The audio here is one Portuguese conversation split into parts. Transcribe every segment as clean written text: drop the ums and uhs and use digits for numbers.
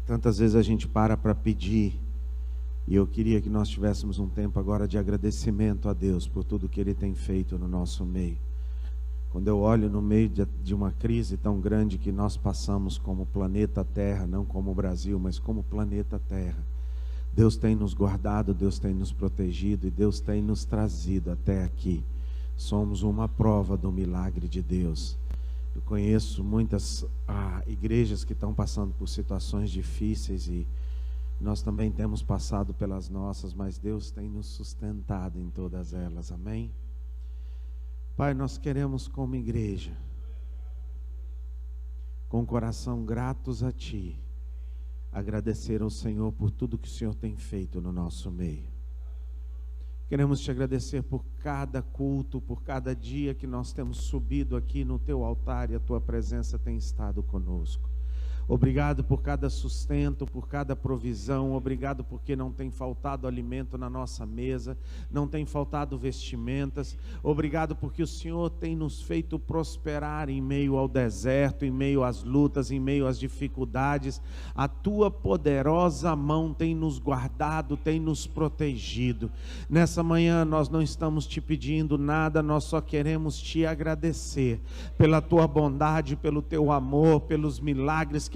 tantas vezes a gente para pedir, e eu queria que nós tivéssemos um tempo agora de agradecimento a Deus por tudo que Ele tem feito no nosso meio. Quando eu olho no meio de uma crise tão grande que nós passamos como planeta Terra, não como o Brasil, mas como planeta Terra, Deus tem nos guardado, Deus tem nos protegido e Deus tem nos trazido até aqui. Somos uma prova do milagre de Deus. Eu conheço muitas igrejas que estão passando por situações difíceis e nós também temos passado pelas nossas, mas Deus tem nos sustentado em todas elas, amém? Pai, nós queremos como igreja, com o coração gratos a Ti, agradecer ao Senhor por tudo que o Senhor tem feito no nosso meio. Queremos Te agradecer por cada culto, por cada dia que nós temos subido aqui no Teu altar e a Tua presença tem estado conosco. Obrigado por cada sustento, por cada provisão. Obrigado porque não tem faltado alimento na nossa mesa, não tem faltado vestimentas. Obrigado porque o Senhor tem nos feito prosperar em meio ao deserto, em meio às lutas, em meio às dificuldades. A Tua poderosa mão tem nos guardado, tem nos protegido. Nessa manhã nós não estamos Te pedindo nada, nós só queremos Te agradecer pela Tua bondade, pelo Teu amor, pelos milagres que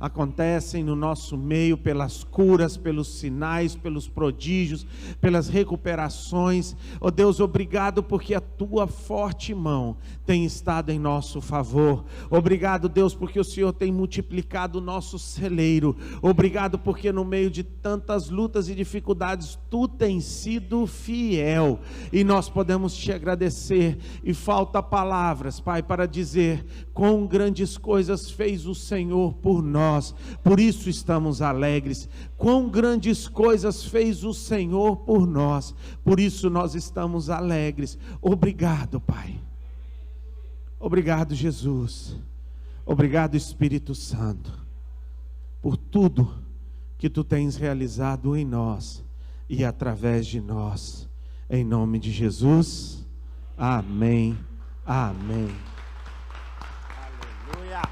acontecem no nosso meio, pelas curas, pelos sinais, pelos prodígios, pelas recuperações. Oh Deus, obrigado porque a Tua forte mão tem estado em nosso favor. Obrigado, Deus, porque o Senhor tem multiplicado o nosso celeiro. Obrigado porque no meio de tantas lutas e dificuldades Tu tens sido fiel e nós podemos Te agradecer. E falta palavras, Pai, para dizer quão grandes coisas fez o Senhor por nós, por isso estamos alegres. Quão grandes coisas fez o Senhor por nós, por isso nós estamos alegres. Obrigado, Pai. Obrigado, Jesus. Obrigado, Espírito Santo, por tudo que Tu tens realizado em nós e através de nós. Em nome de Jesus. Amém. Amém. Aleluia.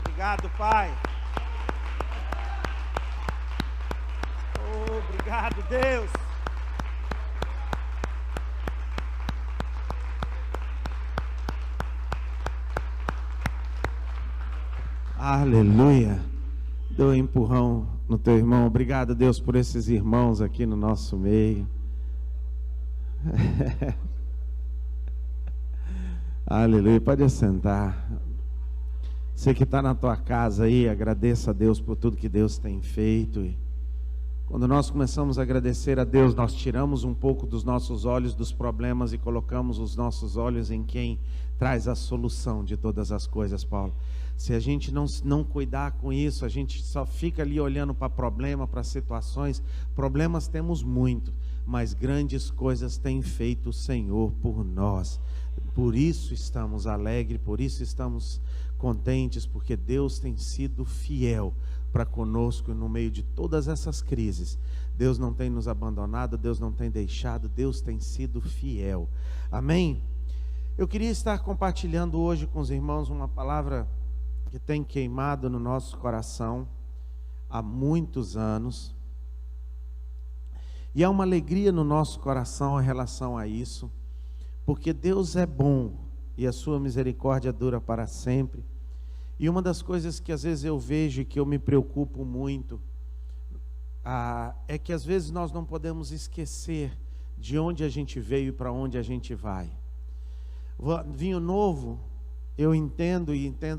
Obrigado, Pai. Obrigado, Deus. Aleluia. Dê um empurrão no teu irmão. Obrigado, Deus, por esses irmãos aqui no nosso meio. Aleluia. Pode assentar. Você que está na tua casa aí, agradeça a Deus por tudo que Deus tem feito. E quando nós começamos a agradecer a Deus, nós tiramos um pouco dos nossos olhos dos problemas e colocamos os nossos olhos em quem traz a solução de todas as coisas, Paulo. Se a gente não cuidar com isso, a gente só fica ali olhando para problema, para situações. Problemas temos muito, mas grandes coisas tem feito o Senhor por nós. Por isso estamos alegres, por isso estamos contentes, porque Deus tem sido fiel para conosco no meio de todas essas crises. Deus não tem nos abandonado, Deus não tem deixado, Deus tem sido fiel. Amém? Eu queria estar compartilhando hoje com os irmãos uma palavra que tem queimado no nosso coração há muitos anos. E há uma alegria no nosso coração em relação a isso, porque Deus é bom e a sua misericórdia dura para sempre. E uma das coisas que às vezes eu vejo e que eu me preocupo muito, é que às vezes nós não podemos esquecer de onde a gente veio e para onde a gente vai. Vinho novo, eu entendo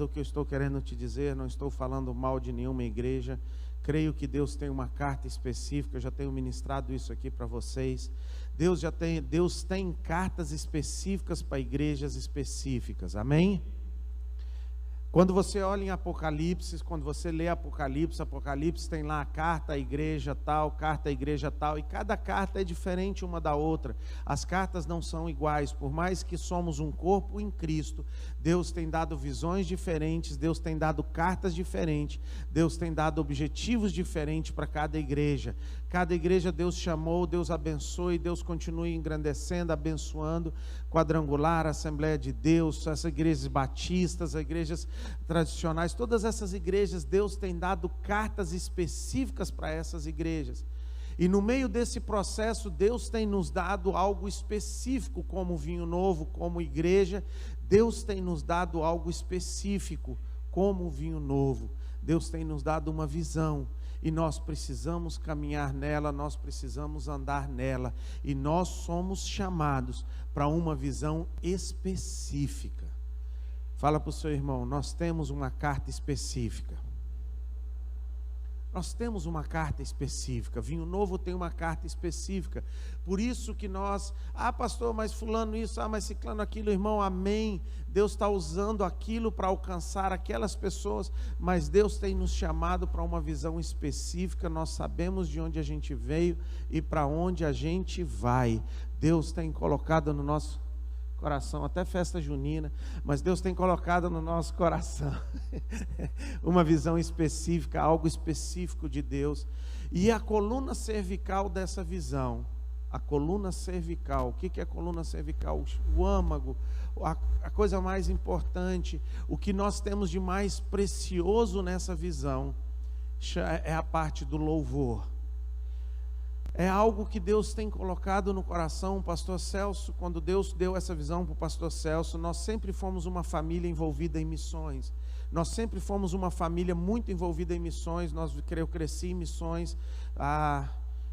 o que eu estou querendo te dizer, não estou falando mal de nenhuma igreja. Creio que Deus tem uma carta específica, eu já tenho ministrado isso aqui para vocês. Deus tem cartas específicas para igrejas específicas, amém? Quando você olha em Apocalipse, quando você lê Apocalipse, Apocalipse tem lá a carta à igreja tal, carta à igreja tal, e cada carta é diferente uma da outra. As cartas não são iguais, por mais que somos um corpo em Cristo, Deus tem dado visões diferentes, Deus tem dado cartas diferentes, Deus tem dado objetivos diferentes para cada igreja. Cada igreja Deus chamou, Deus abençoe, Deus continue engrandecendo, abençoando, Quadrangular, Assembleia de Deus, essas igrejas batistas, as igrejas tradicionais, todas essas igrejas, Deus tem dado cartas específicas para essas igrejas. E no meio desse processo, Deus tem nos dado algo específico, como vinho novo, como igreja, Deus tem nos dado algo específico, como vinho novo. Deus tem nos dado uma visão. E nós precisamos caminhar nela, nós precisamos andar nela, e nós somos chamados para uma visão específica. Fala para o seu irmão, nós temos uma carta específica. Nós temos uma carta específica, vinho novo tem uma carta específica, por isso que nós, pastor, mas fulano isso, mas ciclano aquilo, irmão, amém, Deus está usando aquilo para alcançar aquelas pessoas, mas Deus tem nos chamado para uma visão específica, nós sabemos de onde a gente veio e para onde a gente vai. Deus tem colocado no nosso coração, até festa junina, mas Deus tem colocado no nosso coração uma visão específica, algo específico de Deus, e a coluna cervical dessa visão, a coluna cervical, o que é a coluna cervical? O âmago, a coisa mais importante, o que nós temos de mais precioso nessa visão, é a parte do louvor. É algo que Deus tem colocado no coração. O pastor Celso, quando Deus deu essa visão para o pastor Celso, nós sempre fomos uma família envolvida em missões. Nós sempre fomos uma família muito envolvida em missões. Eu cresci em missões,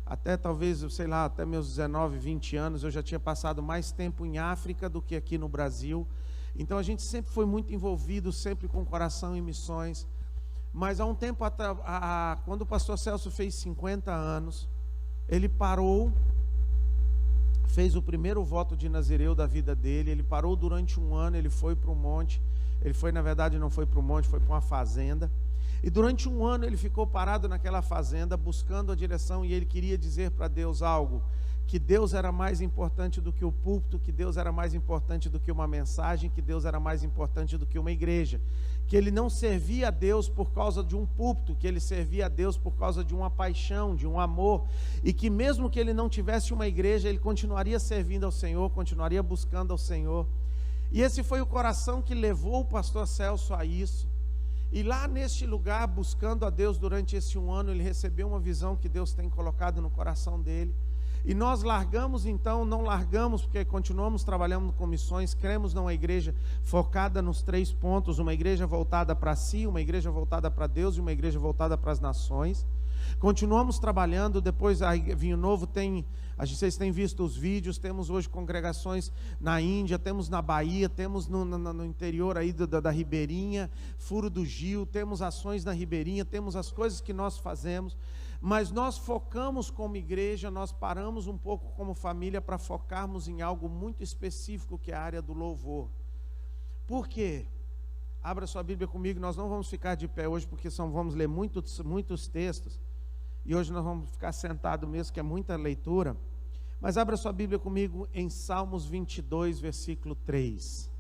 até talvez, sei lá, até meus 19, 20 anos, eu já tinha passado mais tempo em África do que aqui no Brasil. Então a gente sempre foi muito envolvido, sempre com o coração em missões. Mas há um tempo atrás, quando o pastor Celso fez 50 anos, ele parou, fez o primeiro voto de Nazireu da vida dele. Ele parou durante um ano, ele foi para o monte. Ele foi, na verdade, não foi para o monte, foi para uma fazenda. E durante um ano ele ficou parado naquela fazenda, buscando a direção, e ele queria dizer para Deus algo, que Deus era mais importante do que o púlpito, que Deus era mais importante do que uma mensagem, que Deus era mais importante do que uma igreja, que ele não servia a Deus por causa de um púlpito, que ele servia a Deus por causa de uma paixão, de um amor, e que mesmo que ele não tivesse uma igreja, ele continuaria servindo ao Senhor, continuaria buscando ao Senhor. E esse foi o coração que levou o pastor Celso a isso. E lá neste lugar, buscando a Deus durante esse um ano, ele recebeu uma visão que Deus tem colocado no coração dele. E nós largamos então, não largamos porque continuamos trabalhando com missões, cremos numa igreja focada nos 3 pontos, uma igreja voltada para si, uma igreja voltada para Deus e uma igreja voltada para as nações. Continuamos trabalhando, depois a Vinho Novo tem, vocês têm visto os vídeos, temos hoje congregações na Índia, temos na Bahia, temos no interior aí da Ribeirinha, Furo do Gil, temos ações na Ribeirinha, temos as coisas que nós fazemos. Mas nós focamos como igreja, nós paramos um pouco como família para focarmos em algo muito específico, que é a área do louvor. Por quê? Abra sua Bíblia comigo, nós não vamos ficar de pé hoje, porque vamos ler muitos textos, e hoje nós vamos ficar sentados mesmo, que é muita leitura. Mas abra sua Bíblia comigo em Salmos 22, versículo 3.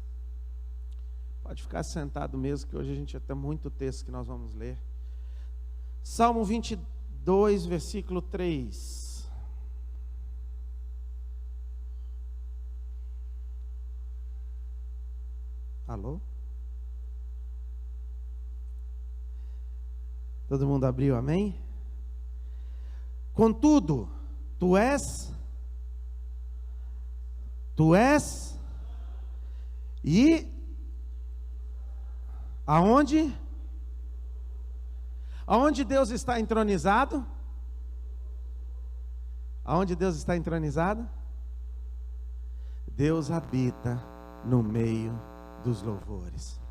Pode ficar sentado mesmo, que hoje a gente tem muito texto que nós vamos ler. Salmo 22, versículo 3. Alô? Todo mundo abriu, amém? Contudo, tu és e aonde? Aonde Deus está entronizado? Aonde Deus está entronizado? Deus habita no meio dos louvores.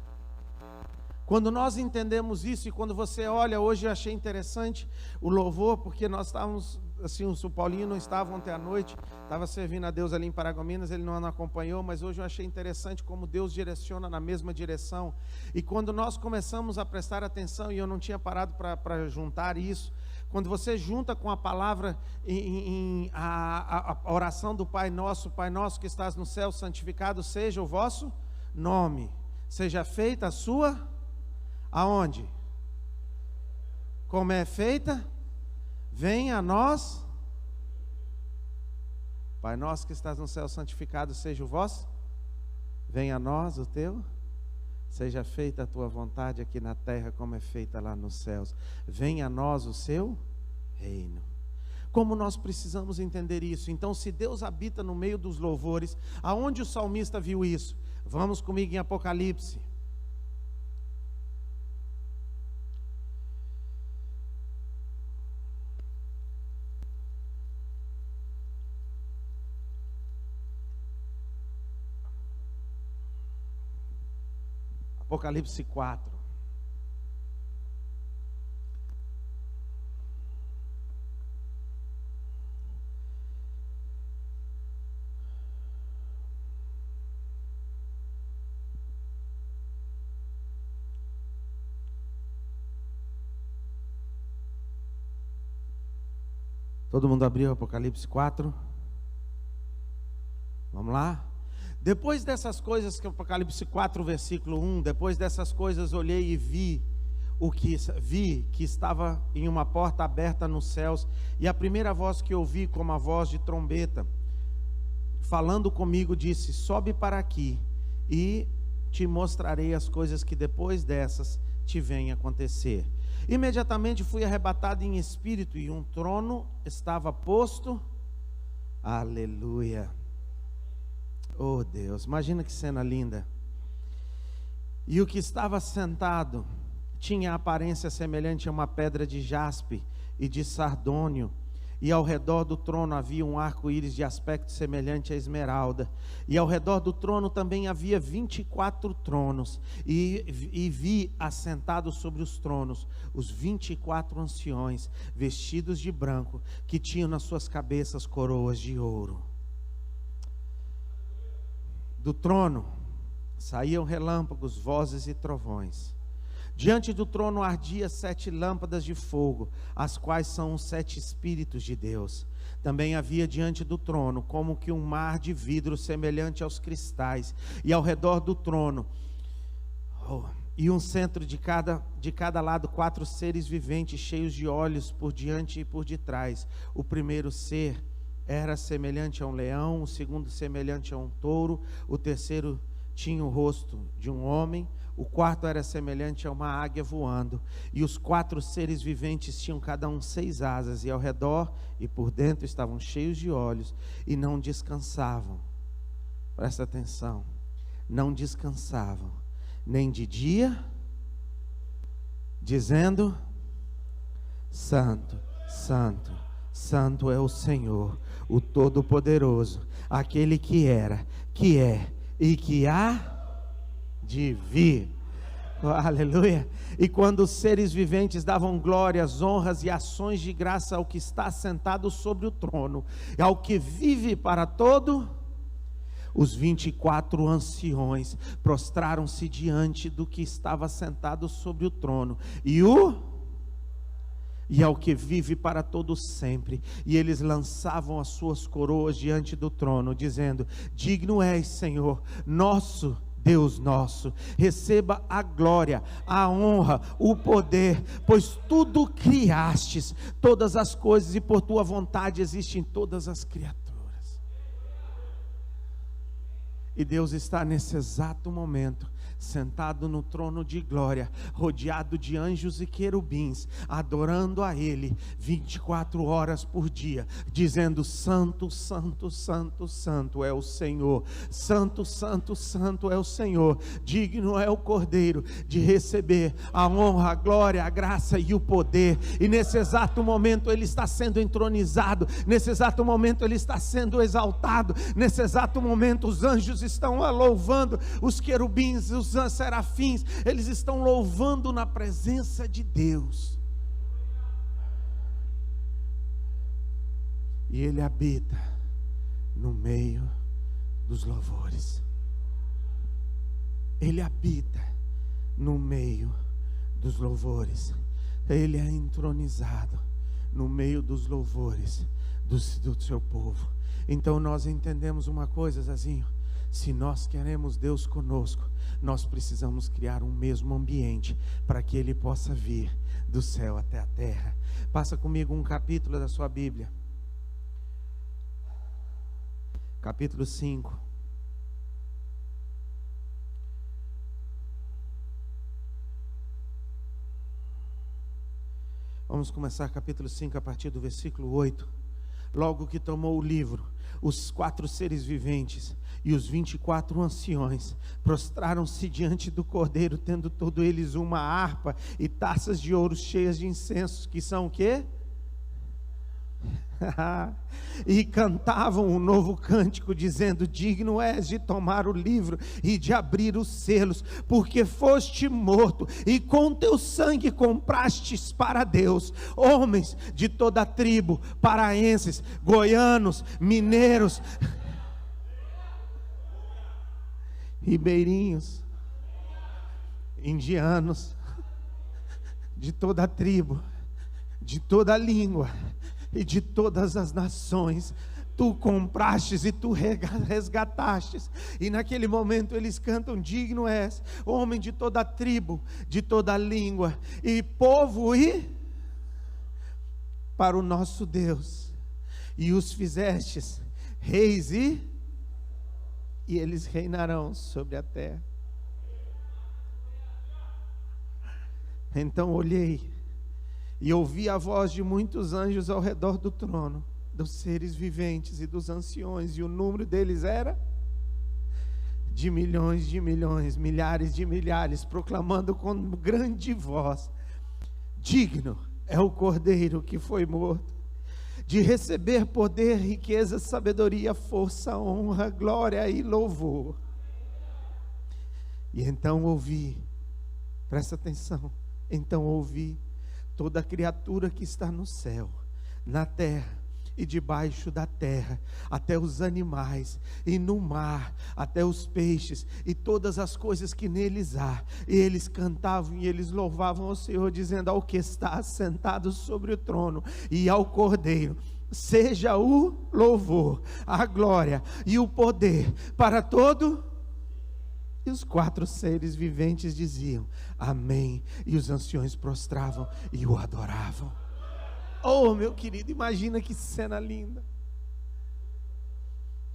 Quando nós entendemos isso, e quando você olha, hoje eu achei interessante o louvor, porque nós estávamos assim, o Paulinho não estava ontem à noite, estava servindo a Deus ali em Paragominas, ele não acompanhou, mas hoje eu achei interessante como Deus direciona na mesma direção. E quando nós começamos a prestar atenção, e eu não tinha parado para juntar isso, quando você junta com a palavra a oração do Pai Nosso que estás no céu, santificado seja o vosso nome, seja feita a sua, aonde? Como é feita? Venha a nós, Pai Nosso que estás no céu, santificado seja o vosso, venha a nós o teu, seja feita a tua vontade aqui na terra como é feita lá nos céus, venha a nós o seu reino. Como nós precisamos entender isso? Então, se Deus habita no meio dos louvores, aonde o salmista viu isso? Vamos comigo em Apocalipse. Apocalipse 4. Todo mundo abriu Apocalipse 4? Vamos lá? Depois dessas coisas, que Apocalipse 4, versículo 1, depois dessas coisas olhei e vi que estava em uma porta aberta nos céus, e a primeira voz que ouvi, como a voz de trombeta, falando comigo, disse: sobe para aqui, e te mostrarei as coisas que depois dessas te vêm acontecer. Imediatamente fui arrebatado em espírito, e um trono estava posto, aleluia. Oh Deus, imagina que cena linda. E o que estava sentado tinha aparência semelhante a uma pedra de jaspe e de sardônio, e ao redor do trono havia um arco-íris de aspecto semelhante a esmeralda, e ao redor do trono também havia 24 tronos, e vi assentados sobre os tronos os 24 anciões, vestidos de branco, que tinham nas suas cabeças coroas de ouro. Do trono saíam relâmpagos, vozes e trovões. Diante do trono ardia 7 lâmpadas de fogo, as quais são os 7 Espíritos de Deus. Também havia diante do trono como que um mar de vidro semelhante aos cristais, e ao redor do trono, e um centro de cada lado, 4 seres viventes cheios de olhos por diante e por detrás. O primeiro ser era semelhante a um leão, o segundo semelhante a um touro, o terceiro tinha o rosto de um homem, o quarto era semelhante a uma águia voando, e os 4 seres viventes tinham cada um 6 asas, e ao redor e por dentro estavam cheios de olhos, e não descansavam. Presta atenção, não descansavam, nem de dia, dizendo: Santo, Santo, Santo é o Senhor, o Todo-Poderoso, aquele que era, que é e que há de vir. Oh, aleluia. E quando os seres viventes davam glórias, honras e ações de graça ao que está sentado sobre o trono, e ao que vive para todo, os 24 anciões prostraram-se diante do que estava sentado sobre o trono, e ao que vive para todo sempre, e eles lançavam as suas coroas diante do trono, dizendo: digno és, Senhor, nosso Deus nosso, receba a glória, a honra, o poder, pois tudo criastes, todas as coisas, e por tua vontade existem todas as criaturas. E Deus está nesse exato momento sentado no trono de glória, rodeado de anjos e querubins, adorando a Ele 24 horas por dia, dizendo: Santo, Santo, Santo, Santo é o Senhor, Santo, Santo, Santo é o Senhor, digno é o Cordeiro de receber a honra, a glória, a graça e o poder. E nesse exato momento Ele está sendo entronizado, nesse exato momento Ele está sendo exaltado, nesse exato momento os anjos estão louvando, os querubins, os serafins, eles estão louvando na presença de Deus. e Ele habita no meio dos louvores. Ele habita no meio dos louvores. Ele é entronizado no meio dos louvores do seu povo. Então nós entendemos uma coisa, Zazinho: se nós queremos Deus conosco, nós precisamos criar um mesmo ambiente para que Ele possa vir do céu até a terra. Passa comigo um capítulo da sua Bíblia, capítulo 5. Vamos começar capítulo 5 a partir do versículo 8. Logo que tomou o livro, os 4 seres viventes e os 24 anciões prostraram-se diante do Cordeiro, tendo todos eles uma harpa e taças de ouro cheias de incenso, que são o quê? E cantavam um novo cântico, dizendo: digno és de tomar o livro e de abrir os selos, porque foste morto e com teu sangue comprastes para Deus homens de toda a tribo, paraenses, goianos, mineiros, ribeirinhos, indianos, de toda a tribo, de toda a língua e de todas as nações. Tu comprastes e tu resgatastes. E naquele momento eles cantam: digno és, homem de toda a tribo, de toda a língua e povo, e para o nosso Deus, e os fizestes reis, e eles reinarão sobre a terra. Então olhei e ouvi a voz de muitos anjos ao redor do trono, dos seres viventes e dos anciões, e o número deles era de milhões, milhares de milhares, proclamando com grande voz: digno é o Cordeiro que foi morto, de receber poder, riqueza, sabedoria, força, honra, glória e louvor. E então ouvi, presta atenção, então ouvi toda criatura que está no céu, na terra e debaixo da terra, até os animais, e no mar, até os peixes, e todas as coisas que neles há. E eles cantavam e eles louvavam ao Senhor, dizendo: ao que está assentado sobre o trono e ao Cordeiro seja o louvor, a glória e o poder para todo. E os 4 seres viventes diziam: amém. E os anciões prostravam e o adoravam. Oh, meu querido, imagina que cena linda.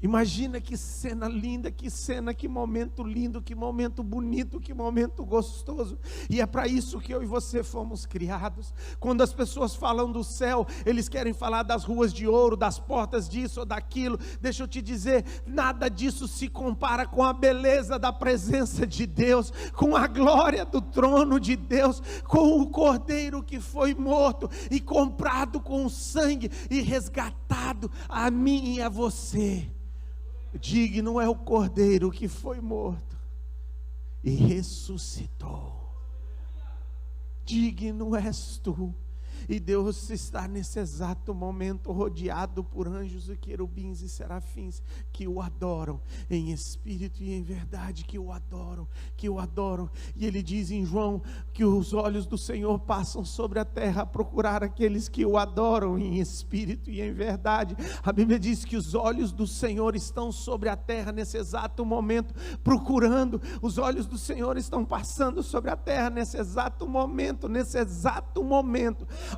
Imagina que cena linda, que cena, que momento lindo, que momento bonito, que momento gostoso. E é para isso que eu e você fomos criados. Quando as pessoas falam do céu, eles querem falar das ruas de ouro, das portas disso ou daquilo. Deixa eu te dizer, nada disso se compara com a beleza da presença de Deus, com a glória do trono de Deus, com o Cordeiro que foi morto e comprado com o sangue e resgatado a mim e a você. Digno é o Cordeiro que foi morto e ressuscitou. Digno és tu. E Deus está nesse exato momento rodeado por anjos e querubins e serafins que o adoram em espírito e em verdade, que o adoram. E ele diz em João que os olhos do Senhor passam sobre a terra a procurar aqueles que o adoram em espírito e em verdade. A Bíblia diz que os olhos do Senhor estão sobre a terra nesse exato momento procurando. Os olhos do Senhor estão passando sobre a terra nesse exato momento,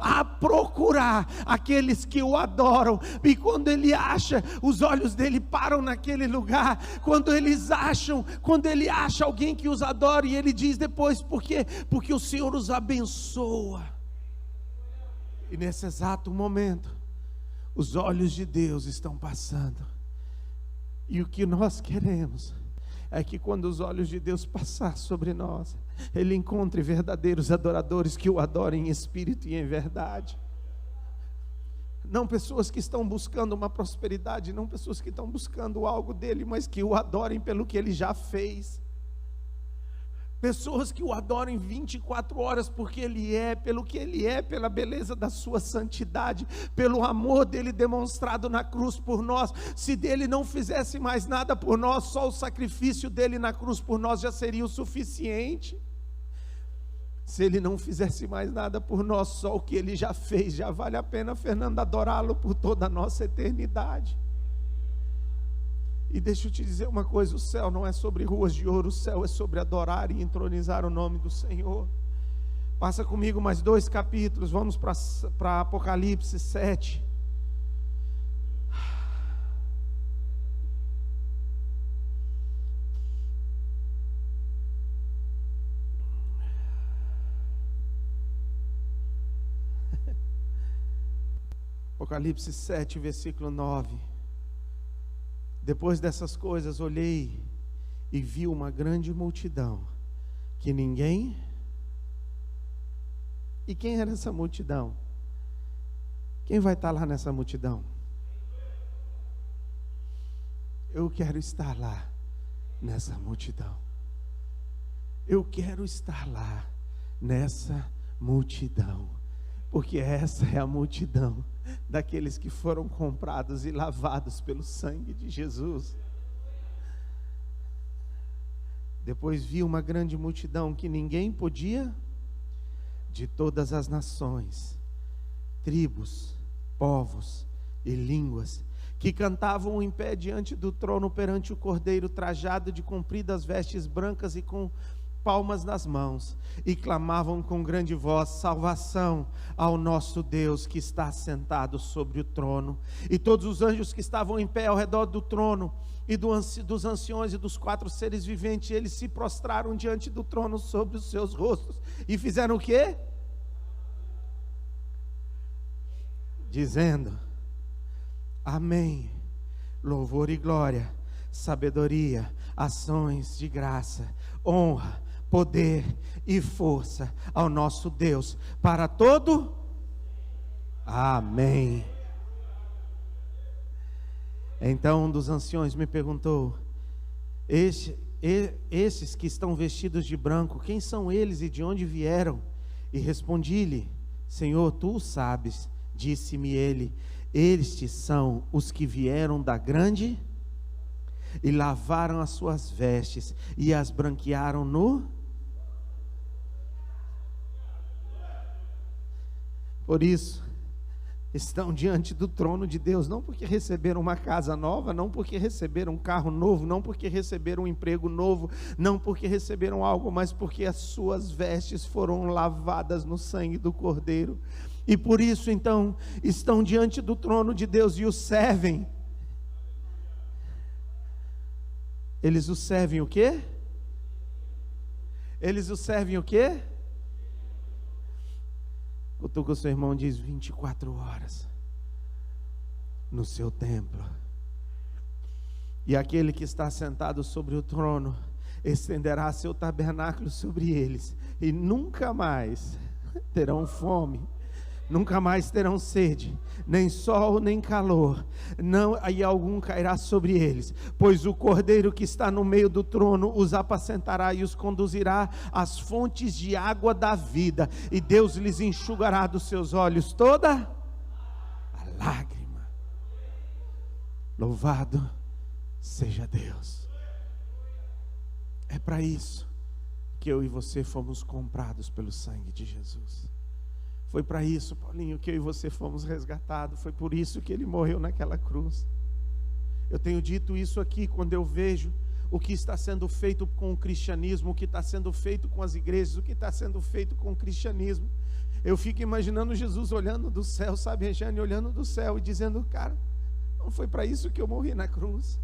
a procurar aqueles que o adoram. E quando ele acha, os olhos dele param naquele lugar. Quando ele acha alguém que os adora, e ele diz depois: por quê? Porque o Senhor os abençoa. E nesse exato momento, os olhos de Deus estão passando. E o que nós queremos é que quando os olhos de Deus passar sobre nós, Ele encontre verdadeiros adoradores que o adorem em espírito e em verdade. Não pessoas que estão buscando uma prosperidade, não pessoas que estão buscando algo dele, mas que o adorem pelo que ele já fez. Pessoas que o adoram em 24 horas, porque Ele é, pelo que Ele é, pela beleza da sua santidade, pelo amor dEle demonstrado na cruz por nós. Se dEle não fizesse mais nada por nós, só o sacrifício dEle na cruz por nós já seria o suficiente. Se Ele não fizesse mais nada por nós, só o que Ele já fez, já vale a pena, Fernando, adorá-lo por toda a nossa eternidade. E deixa eu te dizer uma coisa, o céu não é sobre ruas de ouro, o céu é sobre adorar e entronizar o nome do Senhor. Passa comigo mais 2 capítulos, vamos para Apocalipse 7. Apocalipse 7, versículo 9. Depois dessas coisas, olhei e vi uma grande multidão, que ninguém... E quem era essa multidão? Quem vai estar lá nessa multidão? Eu quero estar lá nessa multidão. Eu quero estar lá nessa multidão, porque essa é a multidão daqueles que foram comprados e lavados pelo sangue de Jesus. Depois vi uma grande multidão que ninguém podia, de todas as nações, tribos, povos e línguas, que cantavam em pé diante do trono perante o Cordeiro, trajado de compridas vestes brancas e com palmas nas mãos, e clamavam com grande voz: salvação ao nosso Deus que está sentado sobre o trono. E todos os anjos que estavam em pé ao redor do trono e dos anciões e dos 4 seres viventes, eles se prostraram diante do trono sobre os seus rostos e fizeram o quê? Dizendo: amém, louvor e glória, sabedoria, ações de graça, honra, poder e força ao nosso Deus para todo. Amém. Então um dos anciões me perguntou: esses que estão vestidos de branco, quem são eles e de onde vieram? E respondi-lhe: Senhor, tu o sabes. Disse-me ele: estes são os que vieram da grande e lavaram as suas vestes e as branquearam no... Por isso, estão diante do trono de Deus, não porque receberam uma casa nova, não porque receberam um carro novo, não porque receberam um emprego novo, não porque receberam algo, mas porque as suas vestes foram lavadas no sangue do Cordeiro. E por isso, então, estão diante do trono de Deus e o servem. Eles o servem o quê? Eles o servem o quê? Cutuca o seu irmão, diz: 24 horas no seu templo. E aquele que está sentado sobre o trono estenderá seu tabernáculo sobre eles, e nunca mais terão fome, nunca mais terão sede, nem sol nem calor, não, aí algum cairá sobre eles, pois o Cordeiro que está no meio do trono os apacentará e os conduzirá às fontes de água da vida, e Deus lhes enxugará dos seus olhos toda a lágrima. Louvado seja Deus. É para isso que eu e você fomos comprados pelo sangue de Jesus. Foi para isso, Paulinho, que eu e você fomos resgatados. Foi por isso que Ele morreu naquela cruz. Eu tenho dito isso aqui quando eu vejo o que está sendo feito com o cristianismo, o que está sendo feito com as igrejas, o que está sendo feito com o cristianismo. Eu fico imaginando Jesus olhando do céu, sabe, Regiane, olhando do céu e dizendo: cara, não foi para isso que eu morri na cruz.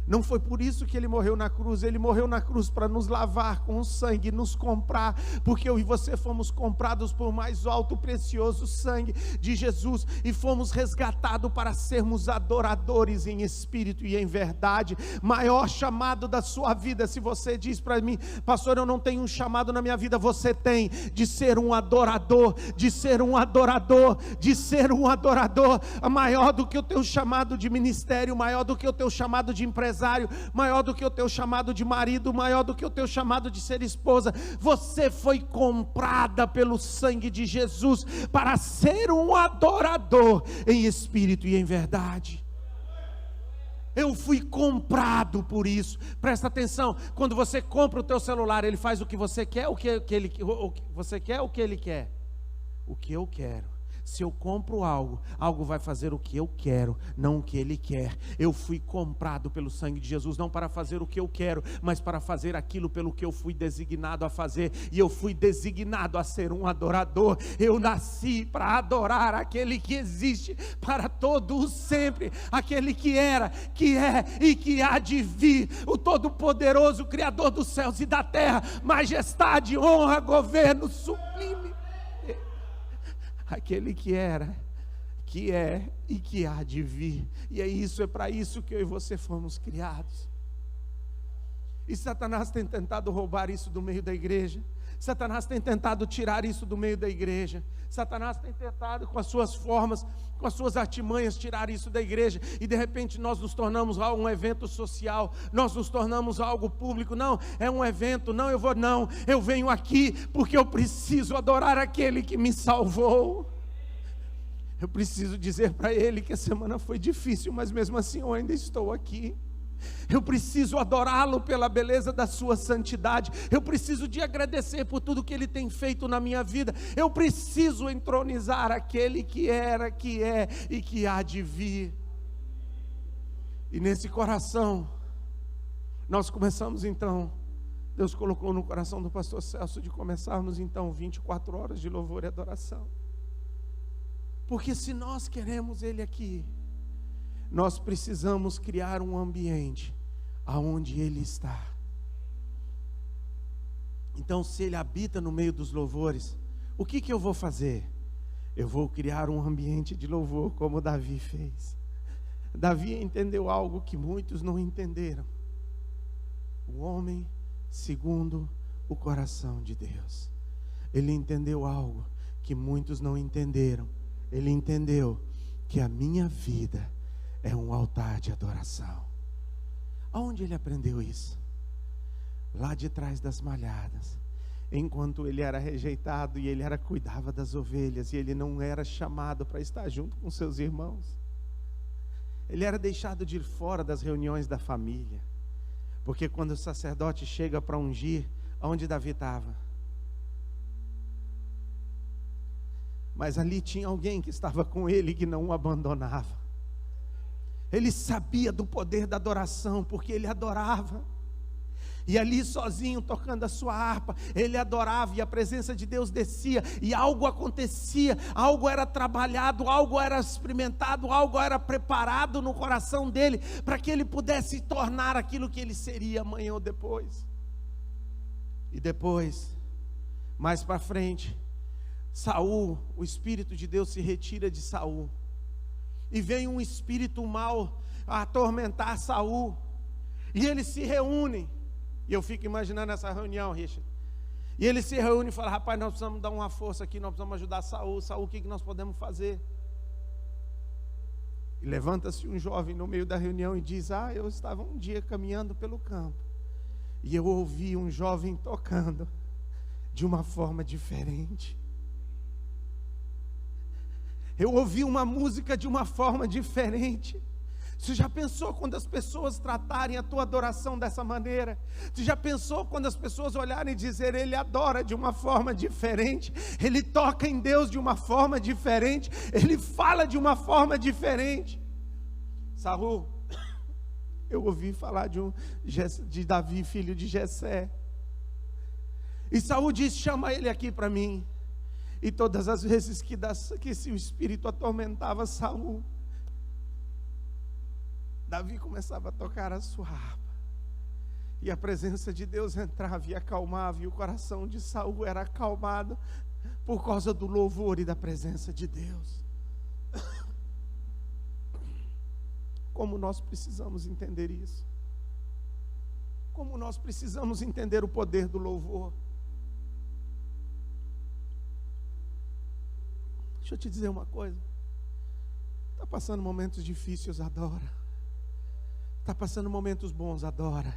Não foi por isso que Ele morreu na cruz. Ele morreu na cruz para nos lavar com o sangue, nos comprar, porque eu e você fomos comprados por mais alto, precioso sangue de Jesus, e fomos resgatados para sermos adoradores em espírito e em verdade. Maior chamado da sua vida, se você diz para mim: pastor, eu não tenho um chamado na minha vida, você tem, de ser um adorador, de ser um adorador, de ser um adorador, maior do que o teu chamado de ministério, maior do que o teu chamado de empresário, empresário, maior do que o teu chamado de marido, maior do que o teu chamado de ser esposa. Você foi comprada pelo sangue de Jesus para ser um adorador em espírito e em verdade. Eu fui comprado por isso. Presta atenção, quando você compra o teu celular, ele faz o que você quer, o que você quer, o que ele quer? O que eu quero. Se eu compro algo, algo vai fazer o que eu quero, não o que ele quer. Eu fui comprado pelo sangue de Jesus, não para fazer o que eu quero, mas para fazer aquilo pelo que eu fui designado a fazer. E eu fui designado a ser um adorador. Eu nasci para adorar aquele que existe para todo o sempre, aquele que era, que é e que há de vir, o Todo-Poderoso, Criador dos céus e da terra, majestade, honra, governo sublime. Aquele que era, que é e que há de vir. E é para isso que eu e você fomos criados. E Satanás tem tentado roubar isso do meio da igreja. Satanás tem tentado tirar isso do meio da igreja. Satanás tem tentado com as suas formas, com as suas artimanhas, tirar isso da igreja. E de repente nós nos tornamos um evento social. Nós nos tornamos algo público. Não, é um evento. Não, eu venho aqui porque eu preciso adorar aquele que me salvou. Eu preciso dizer para ele que a semana foi difícil, mas mesmo assim eu ainda estou aqui. Eu preciso adorá-lo pela beleza da sua santidade. Eu preciso de agradecer por tudo que ele tem feito na minha vida. Eu preciso entronizar aquele que era, que é e que há de vir. E nesse coração nós começamos então, Deus colocou no coração do pastor Celso de começarmos então 24 horas de louvor e adoração. Porque se nós queremos ele aqui, nós precisamos criar um ambiente aonde ele está. Então, se ele habita no meio dos louvores, o que eu vou fazer? Eu vou criar um ambiente de louvor como Davi fez. Davi entendeu algo que muitos não entenderam. O homem segundo o coração de Deus. Ele entendeu algo que muitos não entenderam. Ele entendeu que a minha vida é um altar de adoração. Aonde ele aprendeu isso? Lá de trás das malhadas. Enquanto ele era rejeitado e ele cuidava das ovelhas, e ele não era chamado para estar junto com seus irmãos. Ele era deixado de ir fora das reuniões da família. Porque quando o sacerdote chega para ungir, aonde Davi estava? Mas ali tinha alguém que estava com ele que não o abandonava. Ele sabia do poder da adoração, porque ele adorava. E ali sozinho, tocando a sua harpa, ele adorava, e a presença de Deus descia, e algo acontecia, algo era trabalhado, algo era experimentado, algo era preparado no coração dele, para que ele pudesse tornar aquilo que ele seria amanhã ou depois. E depois, mais para frente, Saul, o Espírito de Deus se retira de Saul, e vem um espírito mau a atormentar Saul, e eles se reúnem. E eu fico imaginando essa reunião, Richard. E eles se reúnem e falam: rapaz, nós precisamos dar uma força aqui, nós precisamos ajudar Saul. Saul, o que nós podemos fazer? E levanta-se um jovem no meio da reunião e diz: eu estava um dia caminhando pelo campo, e eu ouvi um jovem tocando de uma forma diferente. Eu ouvi uma música de uma forma diferente. Você já pensou quando as pessoas tratarem a tua adoração dessa maneira? Você já pensou quando as pessoas olharem e dizerem: ele adora de uma forma diferente, ele toca em Deus de uma forma diferente, ele fala de uma forma diferente? Saul, eu ouvi falar de Davi, filho de Jessé. E Saul disse: chama ele aqui para mim. E todas as vezes que esse espírito atormentava Saul, Davi começava a tocar a sua harpa, e a presença de Deus entrava e acalmava, e o coração de Saul era acalmado por causa do louvor e da presença de Deus. Como nós precisamos entender isso? Como nós precisamos entender o poder do louvor? Deixa eu te dizer uma coisa. Está passando momentos difíceis, adora. Está passando momentos bons, adora.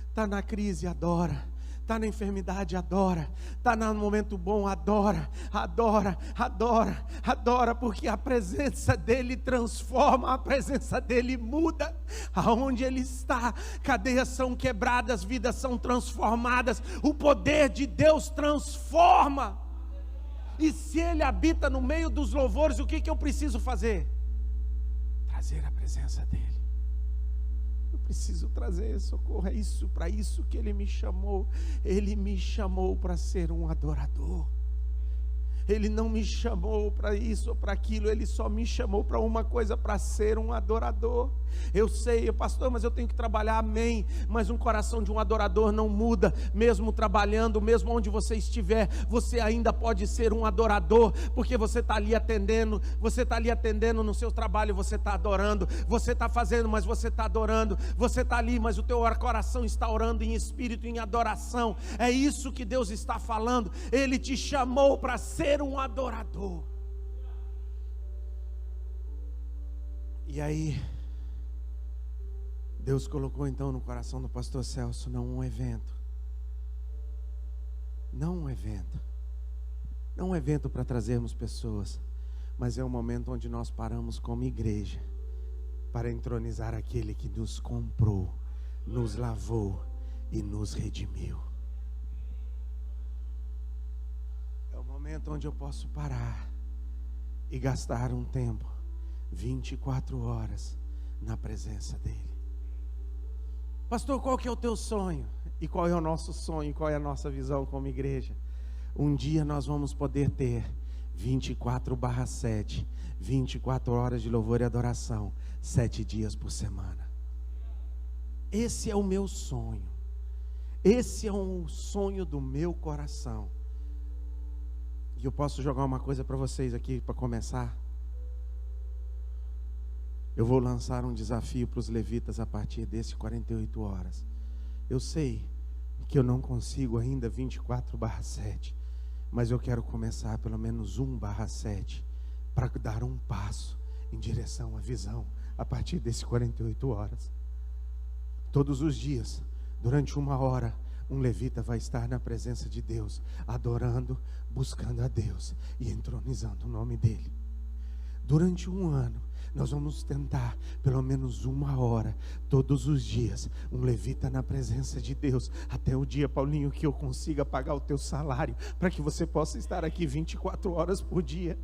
Está na crise, adora. Está na enfermidade, adora. Está no momento bom, adora. Adora, adora, adora, porque a presença dEle transforma, a presença dEle muda. Aonde Ele está, cadeias são quebradas, vidas são transformadas. O poder de Deus transforma. E se Ele habita no meio dos louvores, o que eu preciso fazer? Trazer a presença dEle. Eu preciso trazer socorro, é isso, para isso que Ele me chamou. Ele me chamou para ser um adorador. Ele não me chamou para isso ou para aquilo, Ele só me chamou para uma coisa, para ser um adorador. Eu sei, pastor, mas eu tenho que trabalhar, amém, mas um coração de um adorador não muda, mesmo trabalhando, mesmo onde você estiver, você ainda pode ser um adorador, porque você está ali atendendo, no seu trabalho, você está adorando, você está fazendo, mas você está adorando, você está ali, mas o teu coração está orando em espírito, em adoração. É isso que Deus está falando. Ele te chamou para ser um adorador. E aí Deus colocou então no coração do pastor Celso, não um evento para trazermos pessoas, mas é um momento onde nós paramos como igreja para entronizar aquele que nos comprou, nos lavou e nos redimiu. É o momento onde eu posso parar e gastar um tempo, 24 horas na presença dEle. Pastor, qual que é o teu sonho? E qual é o nosso sonho? Qual é a nossa visão como igreja? Um dia nós vamos poder ter 24/7, 24 horas de louvor e adoração, 7 dias por semana. Esse é o meu sonho. Esse é um sonho do meu coração. E eu posso jogar uma coisa para vocês aqui para começar. Eu vou lançar um desafio para os levitas a partir desse 48 horas. Eu sei que eu não consigo ainda 24/7, mas eu quero começar pelo menos 1/7 para dar um passo em direção à visão a partir desse 48 horas. Todos os dias, durante 1 hora, um levita vai estar na presença de Deus, adorando, buscando a Deus e entronizando o nome dEle. Durante 1 ano, nós vamos tentar pelo menos 1 hora, todos os dias, um levita na presença de Deus, até o dia, Paulinho, que eu consiga pagar o teu salário, para que você possa estar aqui 24 horas por dia.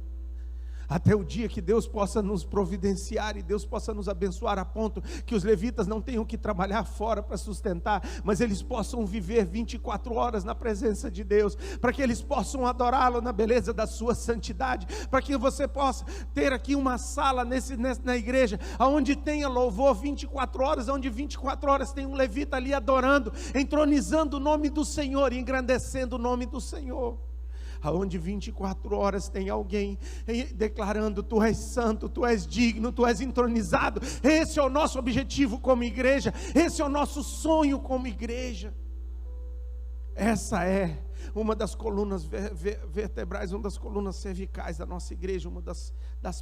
Até o dia que Deus possa nos providenciar e Deus possa nos abençoar a ponto que os levitas não tenham que trabalhar fora para sustentar, mas eles possam viver 24 horas na presença de Deus, para que eles possam adorá-lo na beleza da sua santidade, para que você possa ter aqui uma sala na igreja, onde tenha louvor 24 horas, onde 24 horas tem um levita ali adorando, entronizando o nome do Senhor e engrandecendo o nome do Senhor. Aonde 24 horas tem alguém declarando: tu és santo, tu és digno, tu és entronizado. Esse é o nosso objetivo como igreja, esse é o nosso sonho como igreja. Essa é uma das colunas vertebrais, uma das colunas cervicais da nossa igreja, uma das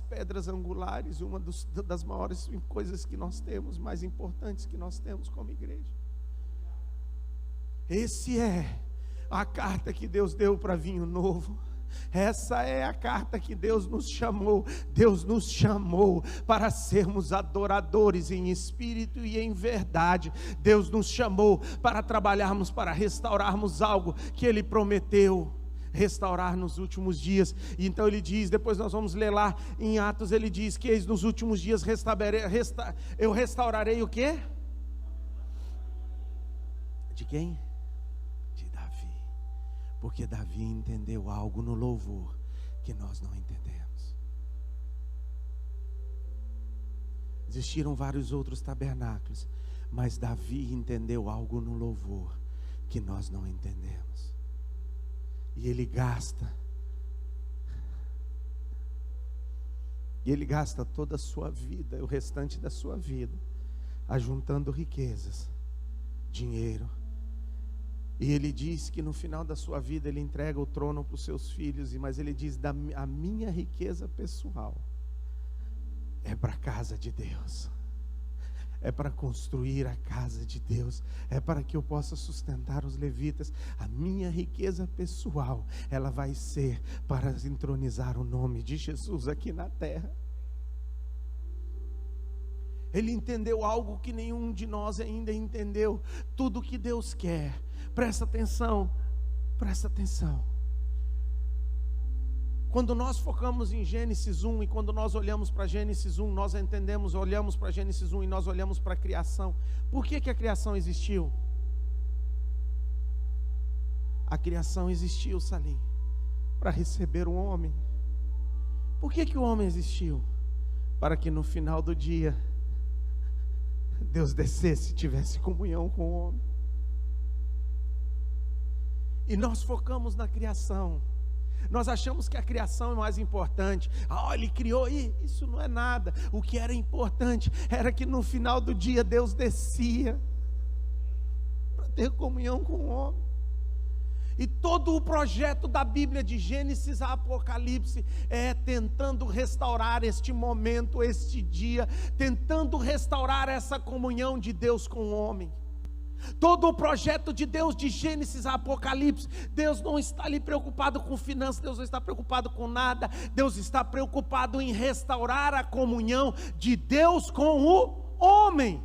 pedras angulares, uma das maiores coisas que nós temos, mais importantes que nós temos como igreja. Esse é a carta que Deus deu para vinho novo. Essa é a carta que Deus nos chamou. Deus nos chamou para sermos adoradores em espírito e em verdade. Deus nos chamou para trabalharmos, para restaurarmos algo que Ele prometeu restaurar nos últimos dias. E então Ele diz, depois nós vamos ler lá em Atos, Ele diz que eis nos últimos dias eu restaurarei o quê? De quem? Porque Davi entendeu algo no louvor que nós não entendemos. Existiram vários outros tabernáculos, mas Davi entendeu algo no louvor que nós não entendemos. E ele gasta toda a sua vida, o restante da sua vida, ajuntando riquezas, dinheiro. E ele diz que no final da sua vida ele entrega o trono para os seus filhos, mas ele diz: a minha riqueza pessoal é para a casa de Deus. é para construir a casa de Deus, é para que eu possa sustentar os levitas. A minha riqueza pessoal, ela vai ser para entronizar o nome de Jesus aqui na terra. Ele entendeu algo que nenhum de nós ainda entendeu. Tudo que Deus quer, presta atenção, presta atenção. Quando nós focamos em Gênesis 1 e quando nós olhamos para Gênesis 1, nós entendemos, olhamos para Gênesis 1 e nós olhamos para a criação. Por que a criação existiu? A criação existiu, Salim, para receber o homem. Por que o homem existiu? Para que no final do dia Deus descesse e tivesse comunhão com o homem. E nós focamos na criação. Nós achamos que a criação é mais importante. Ele criou, e isso não é nada. O que era importante era que no final do dia Deus descia para ter comunhão com o homem. E todo o projeto da Bíblia, de Gênesis a Apocalipse, é tentando restaurar este momento, este dia, tentando restaurar essa comunhão de Deus com o homem. Todo o projeto de Deus, de Gênesis a Apocalipse, Deus não está ali preocupado com finanças, Deus não está preocupado com nada. Deus está preocupado em restaurar a comunhão de Deus com o homem.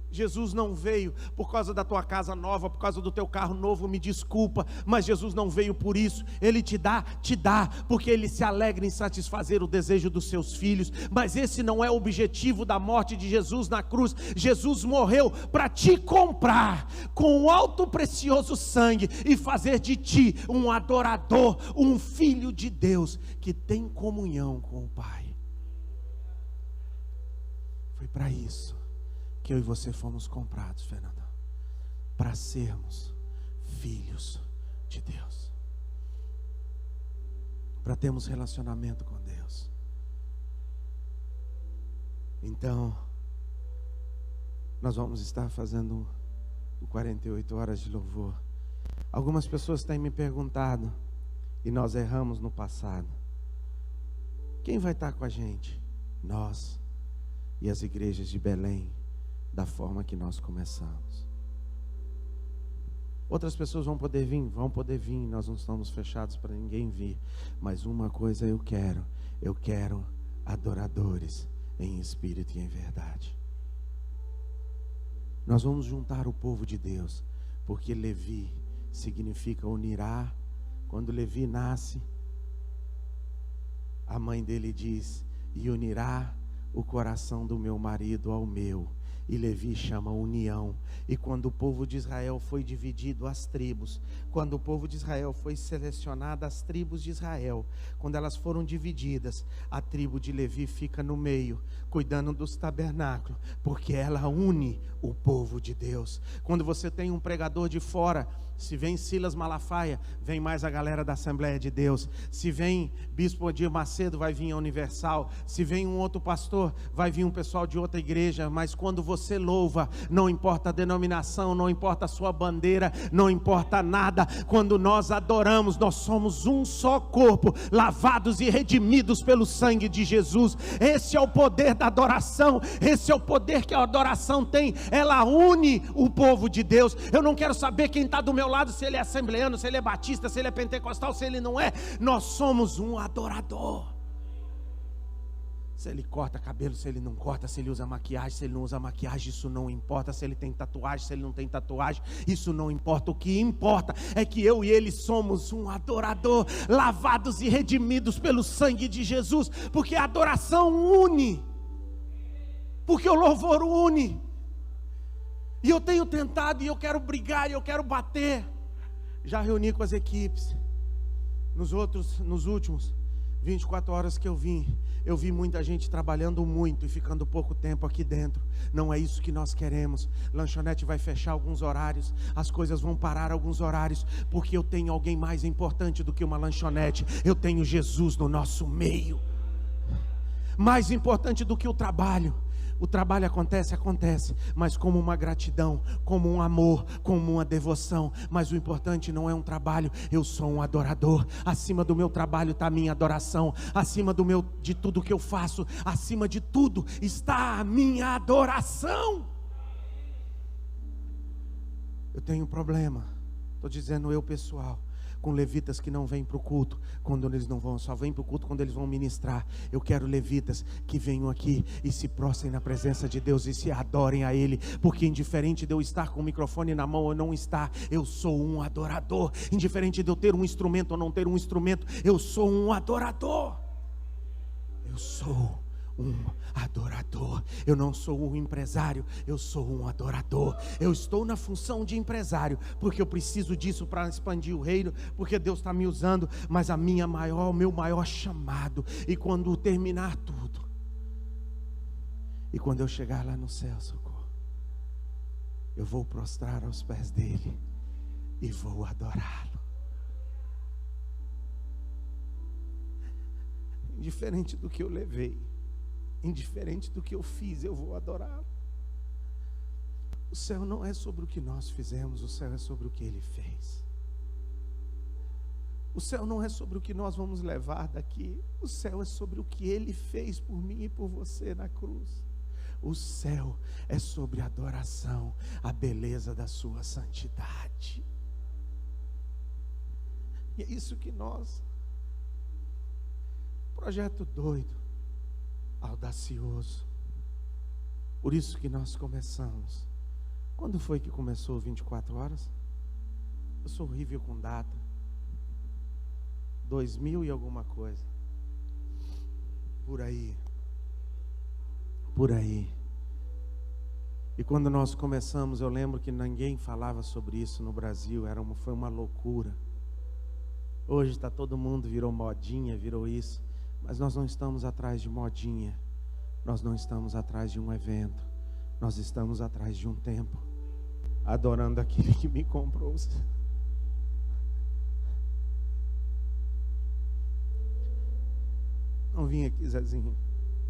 Jesus não veio por causa da tua casa nova, por causa do teu carro novo, me desculpa, mas Jesus não veio por isso. Ele te dá, porque Ele se alegra em satisfazer o desejo dos seus filhos. Mas esse não é o objetivo da morte de Jesus na cruz. Jesus morreu para te comprar com um alto precioso sangue e fazer de ti um adorador, um filho de Deus que tem comunhão com o Pai. Foi para isso que eu e você fomos comprados, Fernando, para sermos filhos de Deus, para termos relacionamento com Deus. Então, nós vamos estar fazendo o 48 horas de louvor. Algumas pessoas têm me perguntado, e nós erramos no passado, quem vai estar com a gente? Nós e as igrejas de Belém, da forma que nós começamos. Outras pessoas vão poder vir, nós não estamos fechados para ninguém vir, mas uma coisa eu quero adoradores em espírito e em verdade. Nós vamos juntar o povo de Deus, porque Levi significa unirá. Quando Levi nasce, a mãe dele diz, e unirá o coração do meu marido ao meu. E Levi chama união. E quando o povo de Israel foi dividido as tribos, quando o povo de Israel foi selecionado, as tribos de Israel, quando elas foram divididas, a tribo de Levi fica no meio, cuidando dos tabernáculos, porque ela une o povo de Deus. Quando você tem um pregador de fora, se vem Silas Malafaia, vem mais a galera da Assembleia de Deus. Se vem Bispo Odir Macedo, vai vir a Universal. Se vem um outro pastor, vai vir um pessoal de outra igreja. Mas quando você louva, não importa a denominação, não importa a sua bandeira, não importa nada. Quando nós adoramos, nós somos um só corpo, lavados e redimidos pelo sangue de Jesus. Esse é o poder da adoração, esse é o poder que a adoração tem. Ela une o povo de Deus. Eu não quero saber quem está do meu lado, se ele é assembleano, se ele é batista, se ele é pentecostal, se ele não é. Nós somos um adorador. Se ele corta cabelo, se ele não corta, se ele usa maquiagem, se ele não usa maquiagem, isso não importa. Se ele tem tatuagem, se ele não tem tatuagem, isso não importa. O que importa é que eu e ele somos um adorador, lavados e redimidos pelo sangue de Jesus, porque a adoração une, porque o louvor une. E eu tenho tentado, e eu quero brigar, e eu quero bater. Já reuni com as equipes. Nos últimos 24 horas que eu vi muita gente trabalhando muito e ficando pouco tempo aqui dentro. Não é isso que nós queremos. Lanchonete vai fechar alguns horários, as coisas vão parar alguns horários, porque eu tenho alguém mais importante do que uma lanchonete. Eu tenho Jesus no nosso meio. Mais importante do que o trabalho, O trabalho acontece, mas como uma gratidão, como um amor, como uma devoção. Mas o importante não é um trabalho, eu sou um adorador. Acima do meu trabalho está a minha adoração. Acima de tudo que eu faço, acima de tudo está a minha adoração. Eu tenho um problema, estou dizendo eu pessoal, com levitas que não vêm para o culto quando eles não vão, só vêm para o culto quando eles vão ministrar. Eu quero levitas que venham aqui e se prostrem na presença de Deus e se adorem a Ele, porque indiferente de eu estar com o microfone na mão ou não estar, eu sou um adorador. Indiferente de eu ter um instrumento ou não ter um instrumento, eu sou um adorador. Eu sou um adorador. Eu não sou um empresário, eu sou um adorador. Eu estou na função de empresário porque eu preciso disso para expandir o reino, porque Deus está me usando, mas o meu maior chamado, e quando terminar tudo, e quando eu chegar lá no céu, socorro, eu vou prostrar aos pés dele e vou adorá-lo. Indiferente do que eu levei, indiferente do que eu fiz, eu vou adorá-lo. O céu não é sobre o que nós fizemos, o céu é sobre o que Ele fez. O céu não é sobre o que nós vamos levar daqui, o céu é sobre o que Ele fez por mim e por você na cruz. O céu é sobre a adoração, a beleza da sua santidade. E é isso que nós, projeto doido, audacioso. Por isso que nós começamos. Quando foi que começou 24 horas? Eu sou horrível com data. 2000 e alguma coisa. Por aí. E quando nós começamos, eu lembro que ninguém falava sobre isso no Brasil. Foi uma loucura. Hoje está todo mundo, virou modinha, virou isso. Mas nós não estamos atrás de modinha, nós não estamos atrás de um evento, nós estamos atrás de um tempo, adorando aquele que me comprou. Não vim aqui, Zezinho,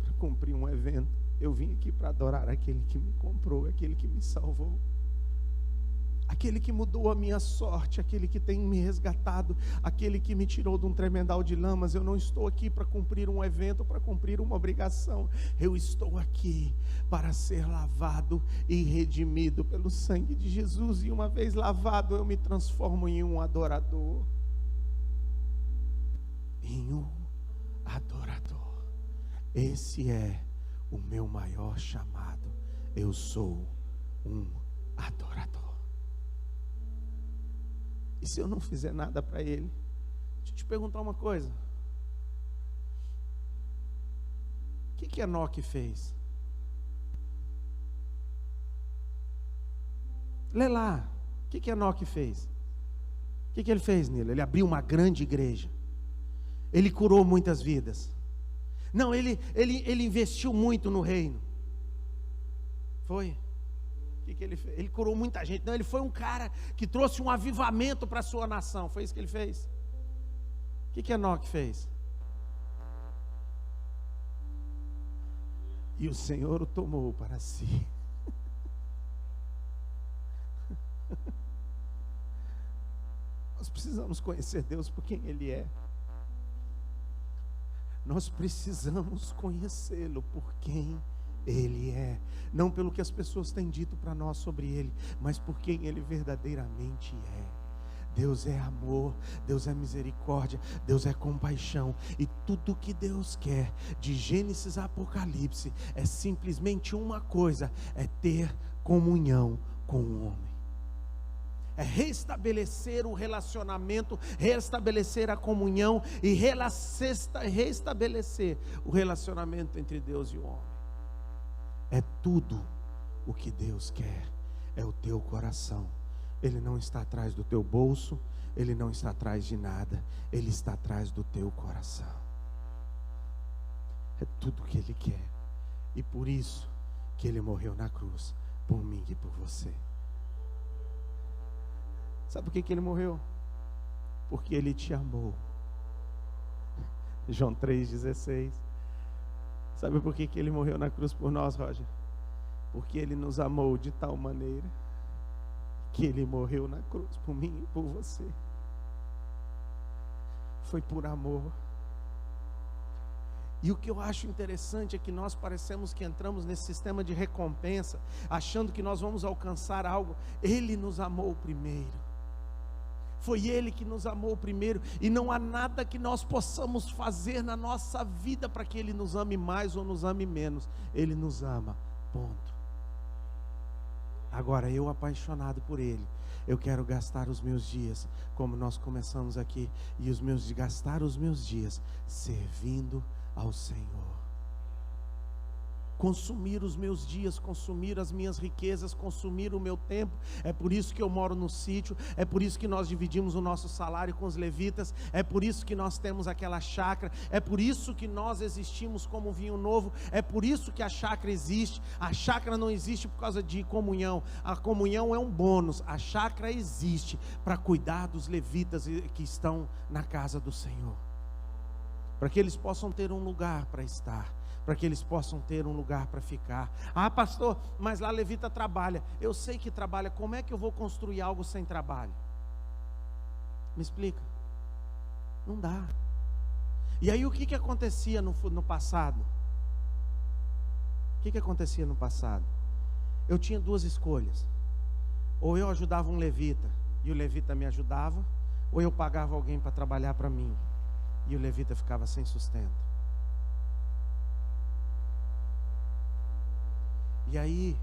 para cumprir um evento, eu vim aqui para adorar aquele que me comprou, aquele que me salvou, aquele que mudou a minha sorte, aquele que tem me resgatado, aquele que me tirou de um tremendal de lamas. Eu não estou aqui para cumprir um evento, para cumprir uma obrigação. Eu estou aqui para ser lavado e redimido pelo sangue de Jesus. E uma vez lavado, eu me transformo em um adorador. Em um adorador. Esse é o meu maior chamado. Eu sou um adorador. E se eu não fizer nada para Ele? Deixa eu te perguntar uma coisa. O que Enoque fez? Lê lá. O que Enoque fez? O que ele fez, Nilo? Ele abriu uma grande igreja. Ele curou muitas vidas. Não, ele investiu muito no reino. Foi? O que ele fez? Ele curou muita gente. Não, ele foi um cara que trouxe um avivamento para a sua nação. Foi isso que ele fez? O que Enoque fez? E o Senhor o tomou para si. Nós precisamos conhecer Deus por quem Ele é. Nós precisamos conhecê-lo por quem Ele é, não pelo que as pessoas têm dito para nós sobre Ele, mas por quem Ele verdadeiramente é. Deus é amor, Deus é misericórdia, Deus é compaixão, e tudo que Deus quer, de Gênesis a Apocalipse, é simplesmente uma coisa: é ter comunhão com o homem. É restabelecer o relacionamento, restabelecer a comunhão e restabelecer o relacionamento entre Deus e o homem. É tudo o que Deus quer, é o teu coração. Ele não está atrás do teu bolso, Ele não está atrás de nada, Ele está atrás do teu coração. É tudo o que Ele quer, e por isso que Ele morreu na cruz, por mim e por você. Sabe por que Ele morreu? Porque Ele te amou. João 3,16. Sabe por que Ele morreu na cruz por nós, Roger? Porque Ele nos amou de tal maneira que Ele morreu na cruz por mim e por você. Foi por amor. E o que eu acho interessante é que nós parecemos que entramos nesse sistema de recompensa, achando que nós vamos alcançar algo. Ele nos amou primeiro. Foi Ele que nos amou primeiro, e não há nada que nós possamos fazer na nossa vida para que Ele nos ame mais ou nos ame menos. Ele nos ama, ponto. Agora, eu apaixonado por Ele, eu quero gastar os meus dias, como nós começamos aqui, gastar os meus dias servindo ao Senhor. Consumir os meus dias, consumir as minhas riquezas, consumir o meu tempo. É por isso que eu moro no sítio, é por isso que nós dividimos o nosso salário com os levitas, é por isso que nós temos aquela chácara, é por isso que nós existimos como Vinho Novo, é por isso que a chácara existe. A chácara não existe por causa de comunhão, a comunhão é um bônus. A chácara existe para cuidar dos levitas que estão na casa do Senhor, para que eles possam ter um lugar para estar, para que eles possam ter um lugar para ficar. Ah, pastor, mas lá levita trabalha. Eu sei que trabalha. Como é que eu vou construir algo sem trabalho? Me explica. Não dá. E aí o que acontecia no passado? O que acontecia no passado? Eu tinha duas escolhas. Ou eu ajudava um levita e o levita me ajudava, ou eu pagava alguém para trabalhar para mim e o levita ficava sem sustento. E aí,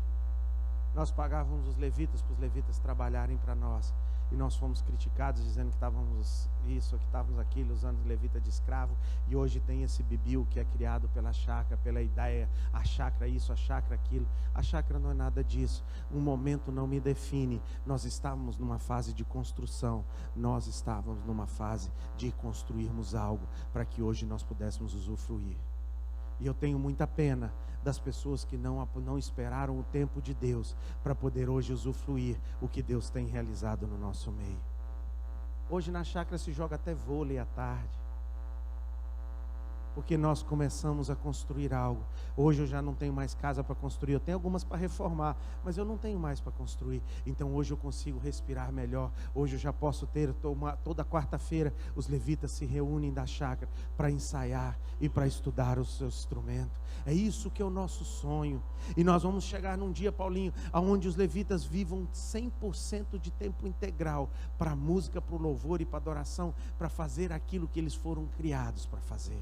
nós pagávamos os levitas para os levitas trabalharem para nós. E nós fomos criticados, dizendo que estávamos isso, que estávamos aquilo, usando os levitas de escravo. E hoje tem esse bibil que é criado pela chácara, pela ideia, a chácara isso, a chácara aquilo. A chácara não é nada disso. Um momento não me define. Nós estávamos numa fase de construção. Nós estávamos numa fase de construirmos algo para que hoje nós pudéssemos usufruir. E eu tenho muita pena das pessoas que não esperaram o tempo de Deus para poder hoje usufruir o que Deus tem realizado no nosso meio. Hoje na chácara se joga até vôlei à tarde, porque nós começamos a construir algo. Hoje eu já não tenho mais casa para construir, eu tenho algumas para reformar, mas eu não tenho mais para construir. Então hoje eu consigo respirar melhor. Hoje eu já posso ter, toda quarta-feira os levitas se reúnem da chácara para ensaiar e para estudar o seu instrumento. É isso que é o nosso sonho. E nós vamos chegar num dia, Paulinho, onde os levitas vivam 100% de tempo integral para a música, para o louvor e para a adoração, para fazer aquilo que eles foram criados para fazer.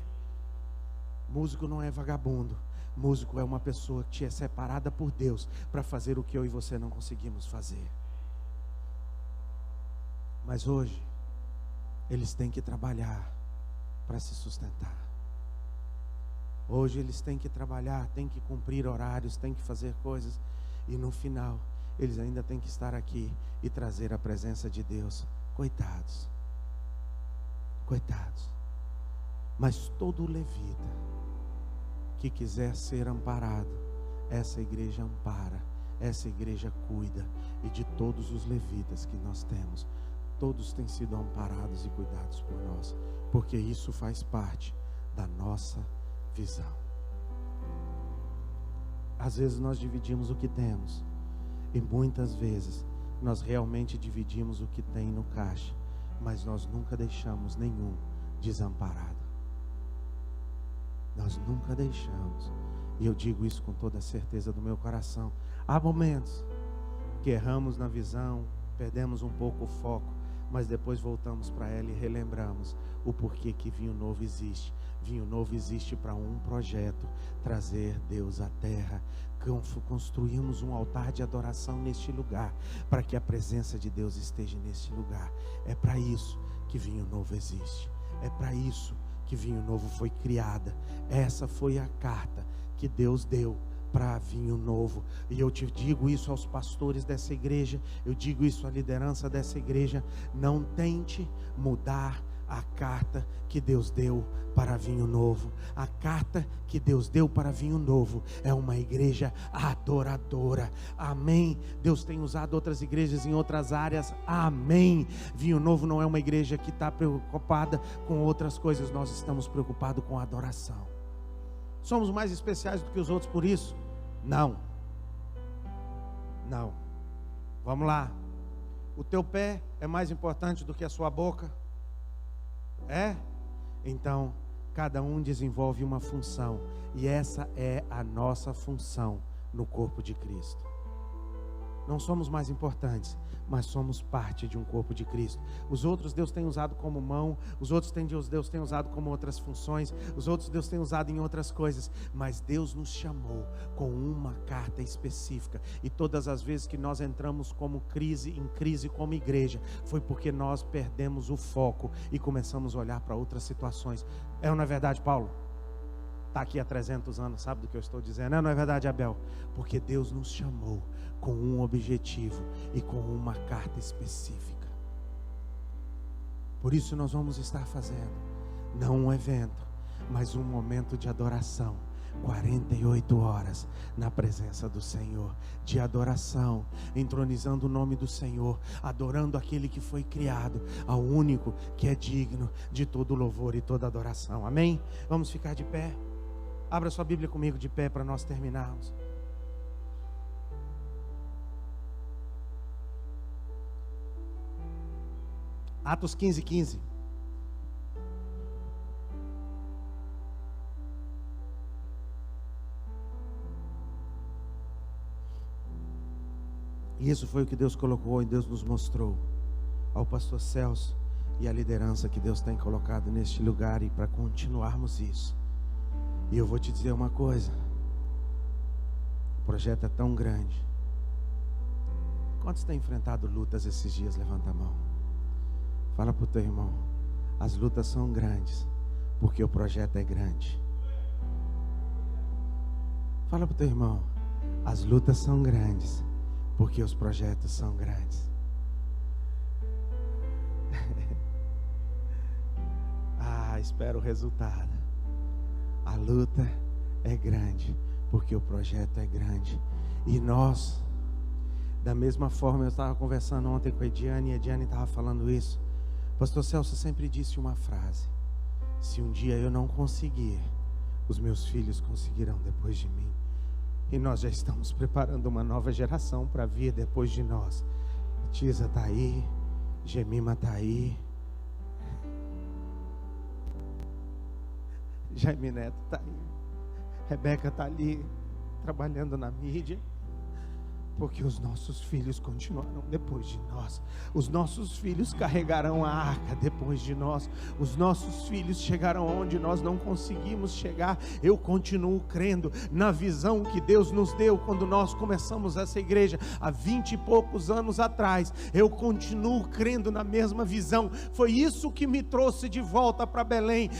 Músico não é vagabundo. Músico é uma pessoa que é separada por Deus para fazer o que eu e você não conseguimos fazer. Mas hoje eles têm que trabalhar para se sustentar. Hoje eles têm que trabalhar, têm que cumprir horários, têm que fazer coisas, e no final eles ainda têm que estar aqui e trazer a presença de Deus. Coitados. Coitados. Mas todo levita que quiser ser amparado, essa igreja ampara, essa igreja cuida. E de todos os levitas que nós temos, todos têm sido amparados e cuidados por nós, porque isso faz parte da nossa visão. Às vezes nós dividimos o que temos, e muitas vezes nós realmente dividimos o que tem no caixa, mas nós nunca deixamos nenhum desamparado. Nós nunca deixamos. E eu digo isso com toda a certeza do meu coração. Há momentos que erramos na visão, perdemos um pouco o foco, mas depois voltamos para ela e relembramos o porquê que Vinho Novo existe. Vinho Novo existe para um projeto: trazer Deus à terra. Construímos um altar de adoração neste lugar, para que a presença de Deus esteja neste lugar. É para isso que Vinho Novo existe. É para isso que Vinho Novo foi criada. Essa foi a carta que Deus deu para Vinho Novo. E eu te digo isso aos pastores dessa igreja, eu digo isso à liderança dessa igreja: não tente mudar a carta que Deus deu para Vinho Novo. A carta que Deus deu para Vinho Novo é uma igreja adoradora. Amém. Deus tem usado outras igrejas em outras áreas. Amém. Vinho Novo não é uma igreja que está preocupada com outras coisas. Nós estamos preocupados com a adoração. Somos mais especiais do que os outros por isso? Não. Não. Vamos lá. O teu pé é mais importante do que a sua boca? É? Então, cada um desenvolve uma função. E essa é a nossa função no corpo de Cristo. Não somos mais importantes, mas somos parte de um corpo de Cristo. Os outros Deus tem usado como mão, os outros Deus tem usado como outras funções, os outros Deus tem usado em outras coisas, mas Deus nos chamou com uma carta específica. E todas as vezes que nós entramos em crise como igreja, foi porque nós perdemos o foco e começamos a olhar para outras situações. É ou não é verdade, Paulo? Está aqui há 300 anos, sabe do que eu estou dizendo? Não é verdade, Abel? Porque Deus nos chamou com um objetivo e com uma carta específica. Por isso nós vamos estar fazendo, não um evento, mas um momento de adoração. 48 horas na presença do Senhor, de adoração, entronizando o nome do Senhor, adorando aquele que foi criado, ao único que é digno de todo louvor e toda adoração. Amém? Vamos ficar de pé. Abra sua Bíblia comigo de pé para nós terminarmos. Atos 15:15. E isso foi o que Deus colocou e Deus nos mostrou ao pastor Celso e a liderança que Deus tem colocado neste lugar, e para continuarmos isso. E eu vou te dizer uma coisa: o projeto é tão grande. Quantos têm enfrentado lutas esses dias? Levanta a mão. Fala para o teu irmão: as lutas são grandes, porque o projeto é grande. Fala para o teu irmão: as lutas são grandes, porque os projetos são grandes. Espera o resultado. A luta é grande, porque o projeto é grande. E nós, da mesma forma, eu estava conversando ontem com a Ediane, e a Ediane estava falando isso. Pastor Celso sempre disse uma frase: se um dia eu não conseguir, os meus filhos conseguirão depois de mim. E nós já estamos preparando uma nova geração para vir depois de nós. Tisa está aí, Gemima está aí, Jaime Neto está aí, Rebeca está ali, trabalhando na mídia. Porque os nossos filhos continuarão depois de nós. Os nossos filhos carregarão a arca depois de nós. Os nossos filhos chegarão onde nós não conseguimos chegar. Eu continuo crendo na visão que Deus nos deu quando nós começamos essa igreja há 20 e poucos anos atrás. Eu continuo crendo na mesma visão. Foi isso que me trouxe de volta para Belém.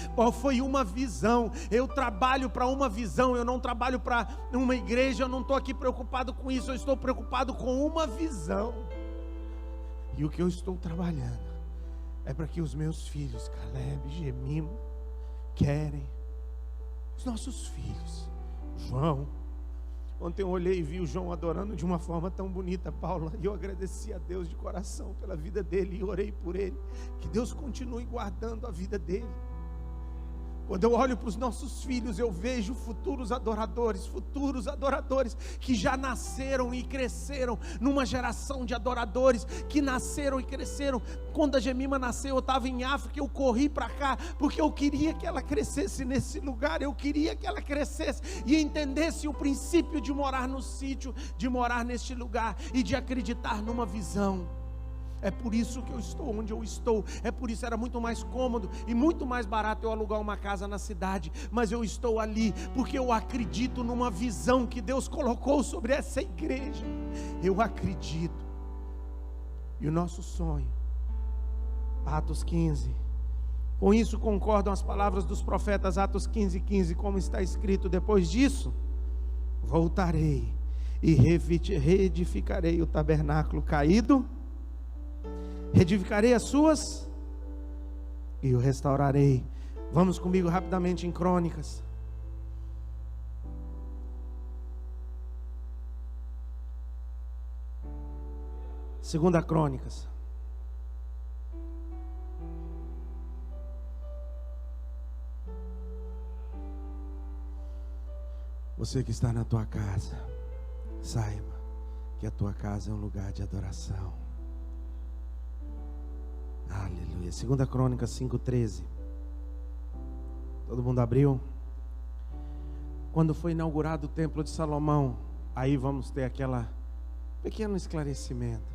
Foi uma visão. Eu trabalho para uma visão. Eu não trabalho para uma igreja. Eu não estou aqui preocupado com isso. Eu estou preocupado com uma visão. E o que eu estou trabalhando é para que os meus filhos, Caleb, Gemima, querem, os nossos filhos, João. Ontem eu olhei e vi o João adorando de uma forma tão bonita, Paula, e eu agradeci a Deus de coração pela vida dele e orei por ele, que Deus continue guardando a vida dele. Quando eu olho para os nossos filhos, eu vejo futuros adoradores que já nasceram e cresceram numa geração de adoradores, que nasceram e cresceram. Quando a Gemima nasceu, eu estava em África, eu corri para cá, porque eu queria que ela crescesse nesse lugar, eu queria que ela crescesse e entendesse o princípio de morar no sítio, de morar neste lugar e de acreditar numa visão. É por isso que eu estou onde eu estou. É por isso era muito mais cômodo e muito mais barato eu alugar uma casa na cidade. Mas eu estou ali porque eu acredito numa visão que Deus colocou sobre essa igreja. Eu acredito. E o nosso sonho, Atos 15. Com isso concordam as palavras dos profetas, Atos 15:15, como está escrito: depois disso, voltarei e reedificarei o tabernáculo caído, reedificarei as suas e o restaurarei. Vamos comigo rapidamente em Crônicas. Segunda Crônicas. Você que está na tua casa, saiba que a tua casa é um lugar de adoração. Aleluia. 2 Crônicas 5:13. Todo mundo abriu? Quando foi inaugurado o templo de Salomão, aí vamos ter aquele pequeno esclarecimento.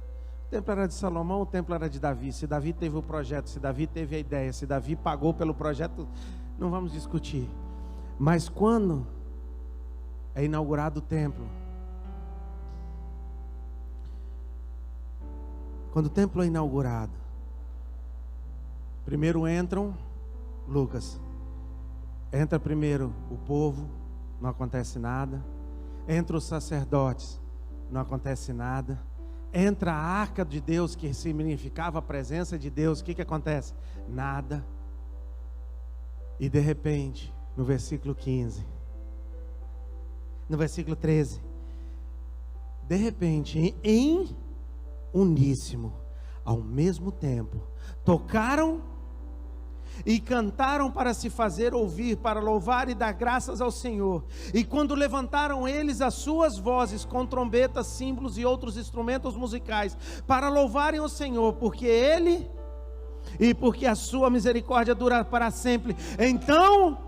O templo era de Salomão, o templo era de Davi. Se Davi teve o projeto, se Davi teve a ideia, se Davi pagou pelo projeto, não vamos discutir. Mas quando é inaugurado o templo, quando o templo é inaugurado, primeiro entram, Lucas, entra primeiro o povo, não acontece nada. Entra os sacerdotes, não acontece nada. Entra a arca de Deus, que significava a presença de Deus, o que acontece? Nada. E de repente, no versículo 15, no versículo 13, de repente, em uníssono, ao mesmo tempo, tocaram e cantaram para se fazer ouvir, para louvar e dar graças ao Senhor. E quando levantaram eles as suas vozes com trombetas, símbolos e outros instrumentos musicais, para louvarem o Senhor, porque Ele e porque a sua misericórdia dura para sempre, então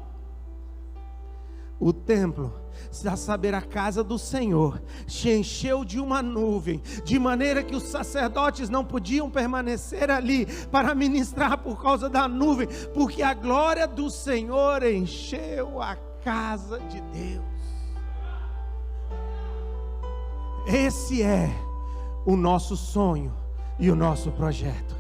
o templo, a saber, a casa do Senhor, se encheu de uma nuvem, de maneira que os sacerdotes não podiam permanecer ali para ministrar por causa da nuvem, porque a glória do Senhor encheu a casa de Deus. Esse é o nosso sonho e o nosso projeto.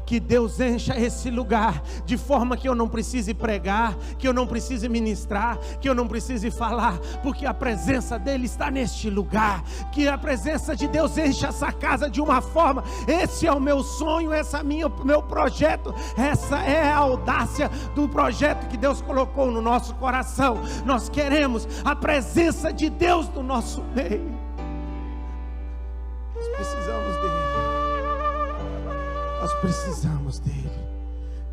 Que Deus encha esse lugar de forma que eu não precise pregar, que eu não precise ministrar, que eu não precise falar, porque a presença dele está neste lugar. Que a presença de Deus encha essa casa de uma forma. Esse é o meu sonho, esse é meu projeto, essa é a audácia do projeto que Deus colocou no nosso coração. Nós queremos a presença de Deus no nosso meio. Nós precisamos dele. Nós precisamos dele.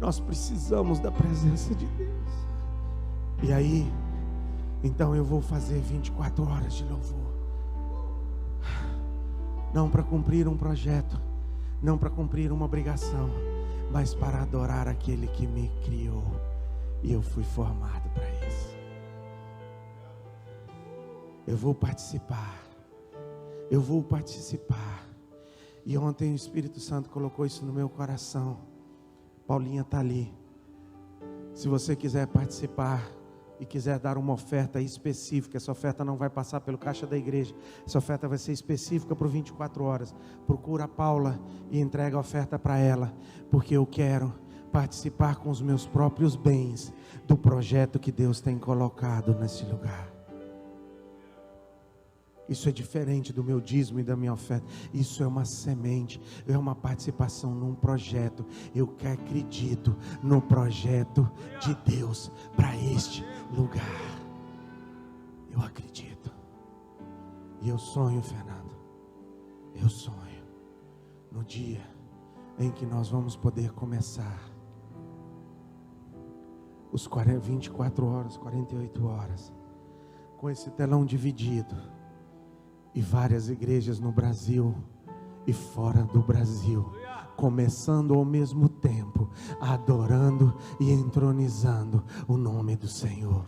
Nós precisamos da presença de Deus. E aí, então eu vou fazer 24 horas de louvor. Não para cumprir um projeto, não para cumprir uma obrigação, mas para adorar aquele que me criou. E eu fui formado para isso. Eu vou participar. Eu vou participar. E ontem o Espírito Santo colocou isso no meu coração. Paulinha está ali. Se você quiser participar e quiser dar uma oferta específica, essa oferta não vai passar pelo caixa da igreja. Essa oferta vai ser específica por 24 horas. Procura a Paula e entrega a oferta para ela. Porque eu quero participar com os meus próprios bens do projeto que Deus tem colocado nesse lugar. Isso é diferente do meu dízimo e da minha oferta. Isso é uma semente, é uma participação num projeto. Eu acredito no projeto de Deus para este lugar. Eu acredito. E eu sonho, Fernando, eu sonho no dia em que nós vamos poder começar os 24 horas, 48 horas, com esse telão dividido. E várias igrejas no Brasil e fora do Brasil, começando ao mesmo tempo, adorando e entronizando o nome do Senhor.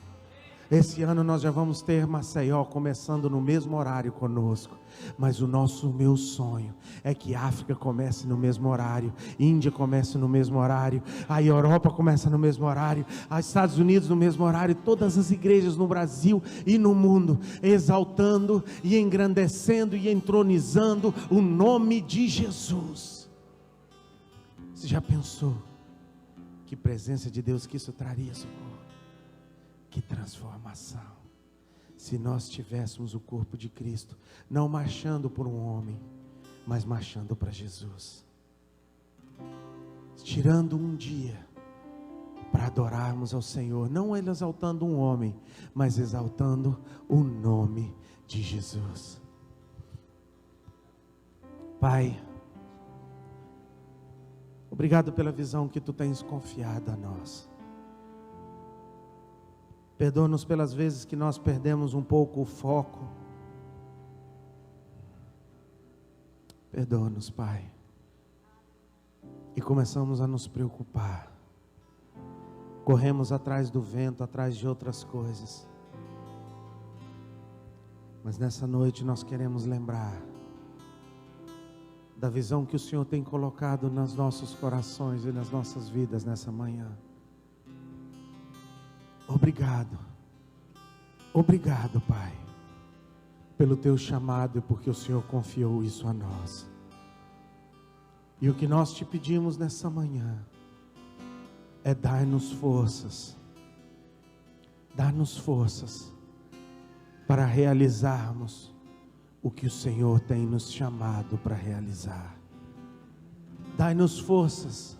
Esse ano nós já vamos ter Maceió começando no mesmo horário conosco. Mas meu sonho é que África comece no mesmo horário, Índia comece no mesmo horário, a Europa começa no mesmo horário, os Estados Unidos no mesmo horário, todas as igrejas no Brasil e no mundo, exaltando e engrandecendo e entronizando o nome de Jesus. Você já pensou que presença de Deus que isso traria, socorro? Que transformação, se nós tivéssemos o corpo de Cristo, não marchando por um homem, mas marchando para Jesus, tirando um dia para adorarmos ao Senhor, não ele exaltando um homem, mas exaltando o nome de Jesus. Pai, obrigado pela visão que Tu tens confiado a nós. Perdoa-nos pelas vezes que nós perdemos um pouco o foco. Perdoa-nos, Pai. E começamos a nos preocupar. Corremos atrás do vento, atrás de outras coisas. Mas nessa noite nós queremos lembrar da visão que o Senhor tem colocado nos nossos corações e nas nossas vidas nessa manhã. Obrigado. Obrigado, Pai, pelo teu chamado e porque o Senhor confiou isso a nós. E o que nós te pedimos nessa manhã é dar-nos forças. Dar-nos forças para realizarmos o que o Senhor tem nos chamado para realizar. Dai-nos forças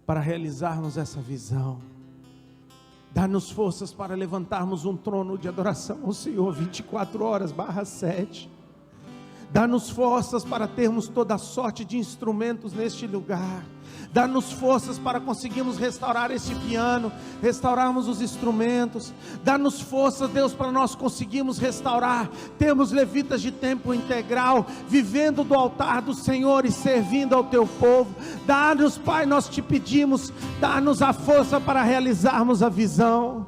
para realizarmos essa visão. Dá-nos forças para levantarmos um trono de adoração ao Senhor 24/7. Dá-nos forças para termos toda sorte de instrumentos neste lugar. Dá-nos forças para conseguirmos restaurar este piano, restaurarmos os instrumentos. Dá-nos forças, Deus, para nós conseguirmos restaurar, termos levitas de tempo integral, vivendo do altar do Senhor e servindo ao teu povo. Dá-nos, Pai, nós te pedimos, dá-nos a força para realizarmos a visão.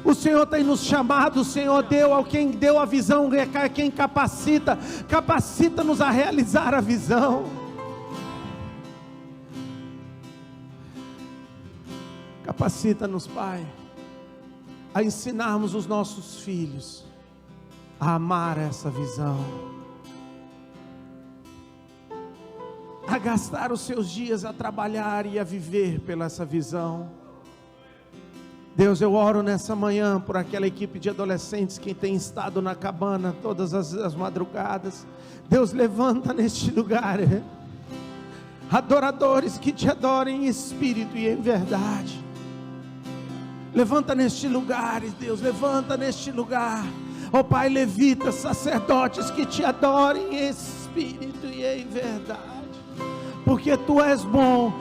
O Senhor tem nos chamado, o Senhor deu ao quem deu a visão, é quem capacita, capacita-nos a realizar a visão. Capacita-nos, Pai, a ensinarmos os nossos filhos a amar essa visão, a gastar os seus dias a trabalhar e a viver pela essa visão. Deus, eu oro nessa manhã por aquela equipe de adolescentes que tem estado na cabana todas as madrugadas. Deus, levanta neste lugar adoradores que te adorem em espírito e em verdade. Levanta neste lugar, Deus, levanta neste lugar, ó Pai, levitas, sacerdotes que te adorem em espírito e em verdade, porque Tu és bom,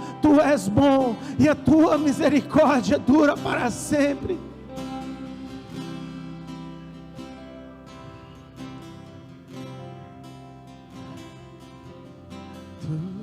e a Tua misericórdia dura para sempre. Tu